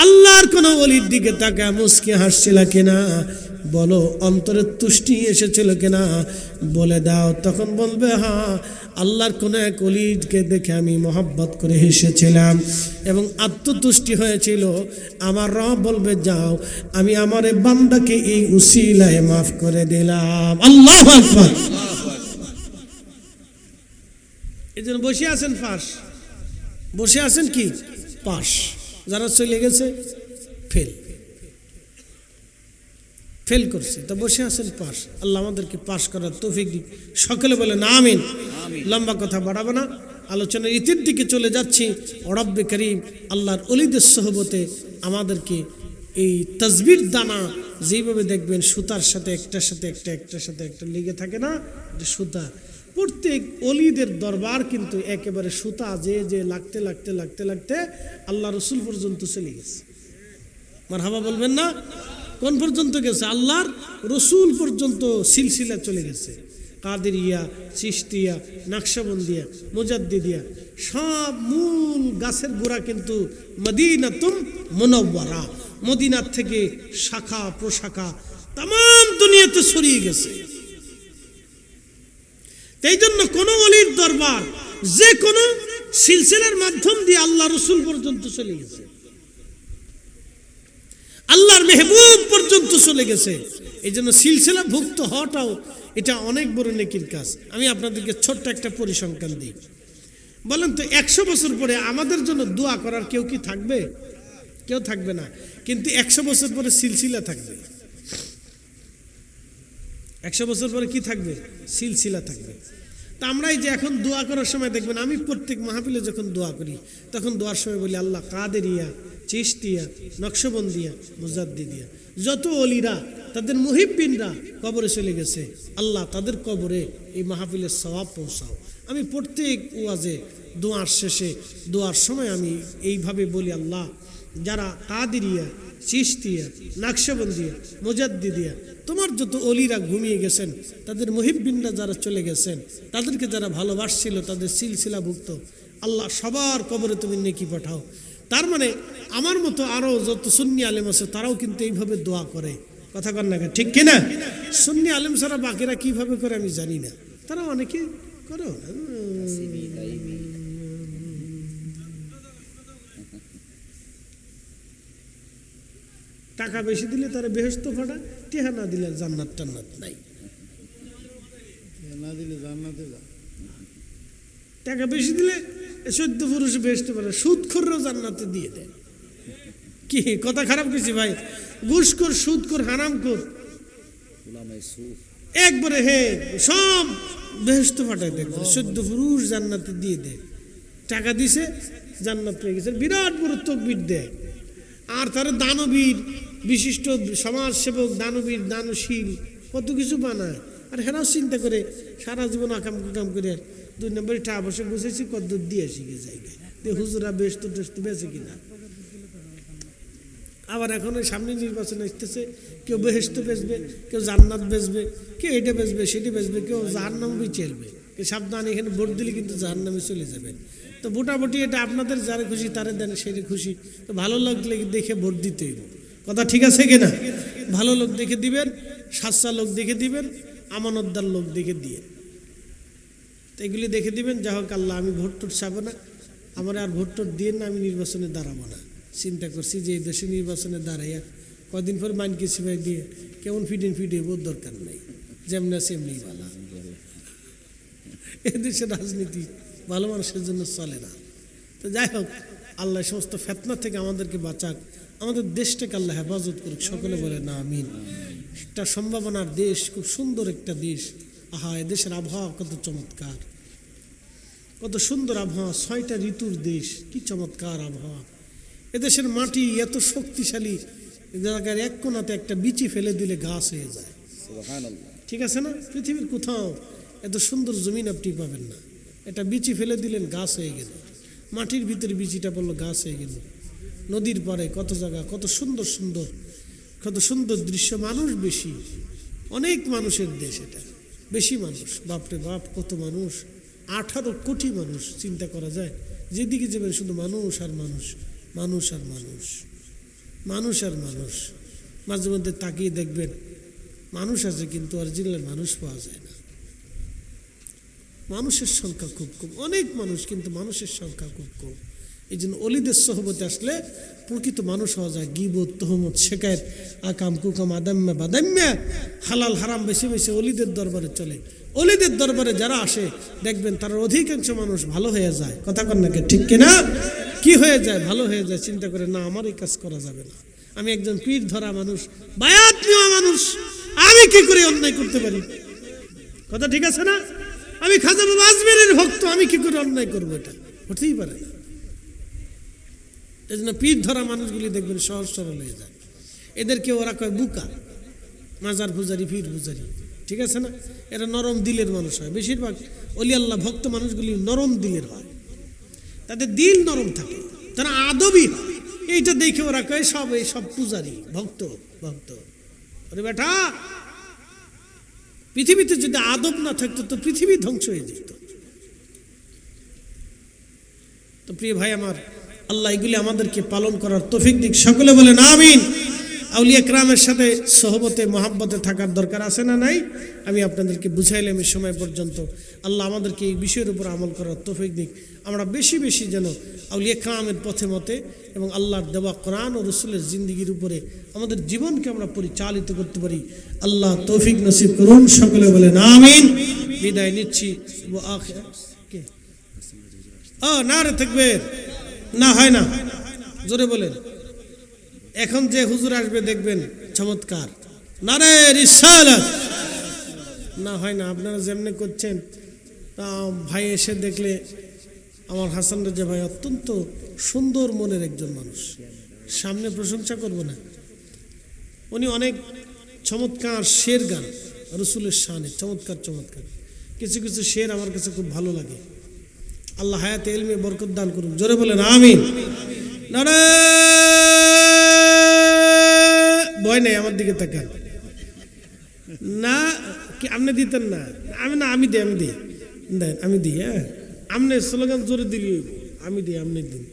আল্লাহর কোন ওলির দিকে তাকায় মুস্কি হাসছিল কিনা, বলো অন্তরে তুষ্টি এসেছিল কিনা, বলে দাও। তখন বলবে, হ্যাঁ আল্লাহর কোন এক ওলিকে দেখে আমি মহব্বত করে হেসেছিলাম এবং আত্মতুষ্টি হয়েছিল। আমার রব বলবে, যাও আমি আমার বান্দাকে এই উসিলায় মাফ করে দিলাম। আল্লাহু আকবার। এই জন্য বসে আছেন ফাঁস, বসে আছেন কি পাশ, যারা চলে গেছে ফেল করছে, তা বসে আছেন পাশ। আল্লাহ আমাদেরকে পাশ করার তৌফিক দিক, সকলে বলেন আমিন। লম্বা কথা বাড়াবো না, আলোচনার ইতির দিকে চলে যাচ্ছি। রব্বে করিম আল্লাহর ওলিদের সোহবতে আমাদেরকে এই তাসবির দানা যেভাবে দেখবেন সুতার সাথে একটার সাথে একটার সাথে একটা লেগে থাকে না, যে সুতা, প্রত্যেক অলিদের দরবার কিন্তু একেবারে সুতা যে লাগতে লাগতে লাগতে লাগতে আল্লাহ রসুল পর্যন্ত চলে গেছে। মারহাবা বলবেন না? কোন পর্যন্ত গেছে? আল্লাহর রসুল পর্যন্ত সিলসিলা চলে গেছে। কাদেরিয়া, চিশতিয়া, নাকশবন্দিয়া, মুজাদ্দিদিয়া, সব মূল গাছের গোড়া কিন্তু মদিনাতুল মুনাওয়ারা, মদিনার থেকে শাখা প্রশাখা তাম দুনিয়াতে ছড়িয়ে গেছে। এই জন্য কোন ওলির দরবার যে কোনো সিলসিলার মাধ্যম দিয়ে আল্লাহ রসুল পর্যন্ত চলে গেছে, আল্লাহর মেহবুব পর্যন্ত চলে গেছে। এই জন্য সিলসিলা ভুক্ত হওয়াটাও এটা অনেক বড় নেকির কাজ। আমি আপনাদেরকে ছোট্ট একটা পরিসংখ্যান দিই। বলেন তো 100 বছর পরে আমাদের জন্য দোয়া করার কেউ কি থাকবে? কেউ থাকবে না, কিন্তু 100 বছর পরে সিলসিলা থাকবে। 100 বছর পরে কি থাকবে? সিলসিলা থাকবে। তা আমরা এই যে এখন দোয়া করার সময় দেখবেন, আমি প্রত্যেক মাহফিলে যখন দোয়া করি তখন দোয়ার সময় বলি, আল্লাহ কাদেরিয়া, চিশতিয়া, নকশবন্দিয়া, মুজাদ্দিদিয়া, যত ওলিরা তাদের মুহিব্বিনরা কবরে চলে গেছে, আল্লাহ তাদের কবরে এই মাহফিলের সওয়াব পৌঁছাও। আমি প্রত্যেক ওয়াজে দোয়ার শেষে দোয়ার সময় আমি এইভাবে বলি, আল্লাহ যারা কাদেরিয়া, চিশতিয়া, নাকশবন্দিয়া, মুজাদ্দিদিয়া, তোমার যত অলিরা ঘুমিয়ে গেছেন, তাদের মুহিব্বিনরা যারা চলে গেছেন, তাদেরকে যারা ভালোবাসছিল, তাদের সিলসিলাভুক্ত, আল্লাহ সবার কবরে তুমি নেকি পাঠাও। তার মানে আমার মতো আরো যত সুন্নি আলেম আছে তারাও কিন্তু এইভাবে দোয়া করে। কথা কর না, ঠিক কিনা? সুন্নি আলেম ছাড়া বাকিরা কিভাবে করে আমি জানি না, তারা অনেকে করো। টাকা বেশি দিলে তারা বেহেশত ফাটা, টেহা না দিলে জান্নাত টান্নাত নাই। না দিলে জান্নাতে যা। টাকা বেশি দিলে 14 পুরুষ বেহেশত ফাটা, সুদখোরও জান্নাতে দিয়ে দেয়। কি কথা খারাপ কিছু ভাই? ঘুষখোর, সুদখোর, হারামখোর একবারে সব বেহেশত ফাটাই দেয়, 14 পুরুষ জান্নাতে দিয়ে দেয়। টাকা দিছে জান্নাত পেয়ে গেছে, বিরাট বড় তকবীর দেয়। আর তারা দানবীর, বিশিষ্ট সমাজসেবক, দানবীর, দানশীল কত কিছু বানায়। আর হেরাও চিন্তা করে সারা জীবন আকাম কুকাম করে 2 নম্বরে টাকা বসে বসেছি, কত দূর দিয়ে শিখে জায়গায় হুজুরা বেহেশত টেস্ত বেঁচে কিনা। আবার এখন ওই সামনে নির্বাচন আসতেছে, কেউ বেহেশত বেচবে, কেউ জান্নাত বেচবে, কেউ এটা বেচবে, সেটি বেচবে, কেউ জাহান্নাম চলবে। সাবধান, এখানে ভোট দিলে কিন্তু জাহান্নামে চলে যাবেন। তো ভোটাভুটি এটা আপনাদের, যারা খুশি তারা দেন, সেটা খুশি। তো ভালো লাগলে দেখে ভোট দিতে হইব। কথা ঠিক আছে কিনা? ভালো লোক দেখে দিবেন, সাচ্চা লোক দেখে দিবেন, আমানতদার লোক দেখে দিয়ে, তো এগুলি দেখে দিবেন। যা হোক আল্লাহ, আমি ভোট টোট চাবো না, আমার আর ভোট টোট দিয়ে না, আমি নির্বাচনে দাঁড়াবো না। চিন্তা করছি যে এই দেশে নির্বাচনে দাঁড়াইয়া কদিন পর মাইনকে সিপাই দিয়ে কেমন ফিটে বোধ দরকার নাই, যেমন আছে এমনি ভালো। এদেশের রাজনীতি ভালো মানুষের জন্য চলে না। তো যাই হোক, আল্লাহ সমস্ত ফেতনা থেকে আমাদেরকে বাঁচাক, আমাদের দেশটাকে আল্লাহ হেফাজত করুক। সকলে বলে না আমিন। একটা সম্ভাবনার দেশ, খুব সুন্দর একটা দেশ। আহা, এদেশের আবহাওয়া কত চমৎকার, কত সুন্দর আবহাওয়া, 6টা ঋতুর দেশ, কি চমৎকার আবহাওয়া। এদেশের মাটি এত শক্তিশালী, জায়গার এক কোণাতে একটা বিচি ফেলে দিলে গাছ হয়ে যায়। ঠিক আছে না? পৃথিবীর কোথাও এত সুন্দর জমিন আপনি পাবেন না। এটা বিচি ফেলে দিলেন, গাছ হয়ে গেল। মাটির ভিতরে বিচিটা পড়লো, গাছ হয়ে গেল। নদীর পাড়ে কত জায়গা, কত সুন্দর সুন্দর, কত সুন্দর দৃশ্য। মানুষ বেশি, অনেক মানুষের দেশ এটা, বেশি মানুষ। বাপরে বাপ, কত মানুষ, 18 কোটি মানুষ। চিন্তা করা যায়, যেদিকে যাবেন শুধু মানুষ আর মানুষ, মানুষ আর মানুষ, মানুষ আর মানুষ। মাঝে মধ্যে তাকিয়ে দেখবেন মানুষ আছে, কিন্তু অরিজিনাল মানুষ পাওয়া যায় না। মানুষের সংখ্যা খুব কম, অনেক মানুষ, কিন্তু মানুষের সংখ্যা খুব কম। এই জন্য অলিদের সহবতে আসলে প্রকৃত মানুষ হওয়া যায়। গীবত, তহমত, শেকায়েত, আকাম কুকাম, আদাম্যা বাদাম্যা, হালাল হারাম বেশি বেশি অলিদের দরবারে চলে। অলিদের দরবারে যারা আসে দেখবেন তার অধিকাংশ মানুষ ভালো হয়ে যায়। কথা কন নাকি, ঠিক কিনা? কি হয়ে যায়? ভালো হয়ে যায়। চিন্তা করে, না আমার এই কাজ করা যাবে না, আমি একজন পীর ধরা মানুষ, বায়াত নেওয়া মানুষ, আমি কি করে অন্যায় করতে পারি? কথা ঠিক আছে না? আমি খাজা বাবা আজমেরের ভক্ত, আমি কি করে অন্যায় করবো? এটা হতেই পারে না। এই জন্য পীর ধরা মানুষগুলি দেখবেন সহজ সরল হয়ে যায়। এদেরকে ওরা কয় বুকা, মাজার পূজারি, পীর পূজারি। ঠিক আছে না? এরা নরম দিলের মানুষ হয়। বেশিরভাগ অলি আল্লাহ ভক্ত মানুষগুলি নরম দিলের হয়, তাদের দিল নরম থাকে, তারা আদবই হয়। এইটা দেখে ওরা কয় সব পূজারি, ভক্ত ভক্ত। আরে বেটা, পৃথিবীতে যদি আদব না থাকতো তো পৃথিবী ধ্বংস হয়ে যেত। তো প্রিয় ভাই আমার, আল্লাহ এগুলি আমাদেরকে পালন করার তৌফিক দিক। সকলে বলেন আমিন। আউলিয়া কেরামের সাথে সহবতে মহাব্বতে থাকার দরকার আছে না নাই? আমি আপনাদেরকে বুঝাইলাম এই সময় পর্যন্ত। আল্লাহ আমাদেরকে এই বিষয়ের উপর আমল করার তৌফিক দিক। আমরা বেশি বেশি যেন আউলিয়া কেরামের পথে মতে এবং আল্লাহর দেওয়া কোরআন ও রসুলের জিন্দিগির উপরে আমাদের জীবনকে আমরা পরিচালিত করতে পারি। আল্লাহ তৌফিক নসিব করুন। সকলে বলেন আমিন। বিদায় নিচ্ছি। না রে থাকবে না, হয় না, জোরে বলেন। এখন যে হুজুর আসবে দেখবেন চমৎকার, নারে রিসালাত। না হয় না, আপনারা যেমনি করছেন। ভাই এসে দেখলে, আমার হাসান রাজা ভাই অত্যন্ত সুন্দর মনের একজন মানুষ, সামনে প্রশংসা করব না। উনি অনেক চমৎকার শের গান রসুলের শানে, চমৎকার চমৎকার কিছু কিছু শের আমার কাছে খুব ভালো লাগে। আল্লাহ হায়াতে ইলমে বরকত দান করুন। জোরে বলেন আমিন। নারে ভয় নেই, আমার দিকে তাকান না। কি আপনি দিতেন না? আমি দিই দেন, আমি দিই। হ্যাঁ, আপনি স্লোগান জোরে দিলি, আমি দিই, আপনি দিন।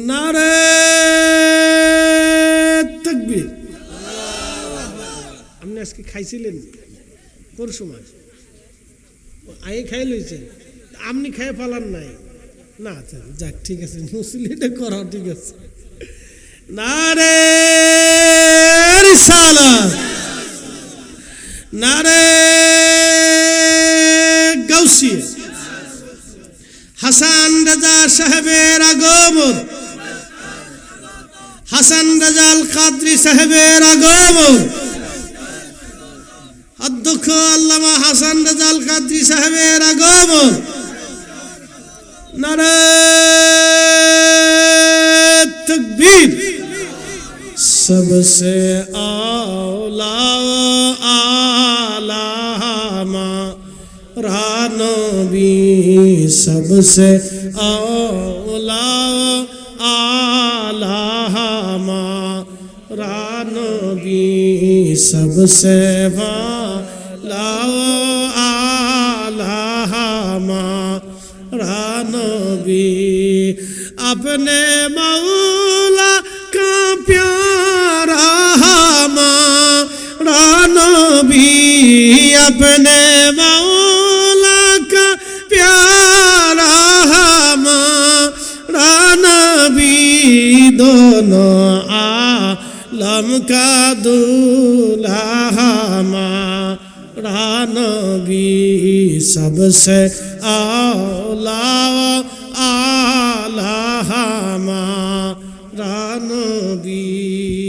নারে তাকবীর। আপনি আজকে খাইছিলেন কোন সময়? আগে খাই লইছেন, আপনি খাই ফালান নাই না? আচ্ছা যাক, ঠিক আছে, মুসলিমটা করা ঠিক আছে। নারে রিসালাত, নারে গাউসিয়া, হাসান রাজা সাহেবের আগমন, হাসান রাজা আল কাদরি সাহেবের আগমন, অধ্যক্ষ আল্লামা হাসান রাজা আল কাদরি সাহেবের আগমন, নারে তকবীর। सबसे आला आलामा रानबी, सबसे आला आलामा रानबी, सबसे आला आलामा रानबी, अपने मौला का प्यारा हमारा नबी, अपने मौला का प्यारा हमारा नबी, दोनों आलम का दूल्हा हमारा नबी, सबसे आला आला हमारा नबी।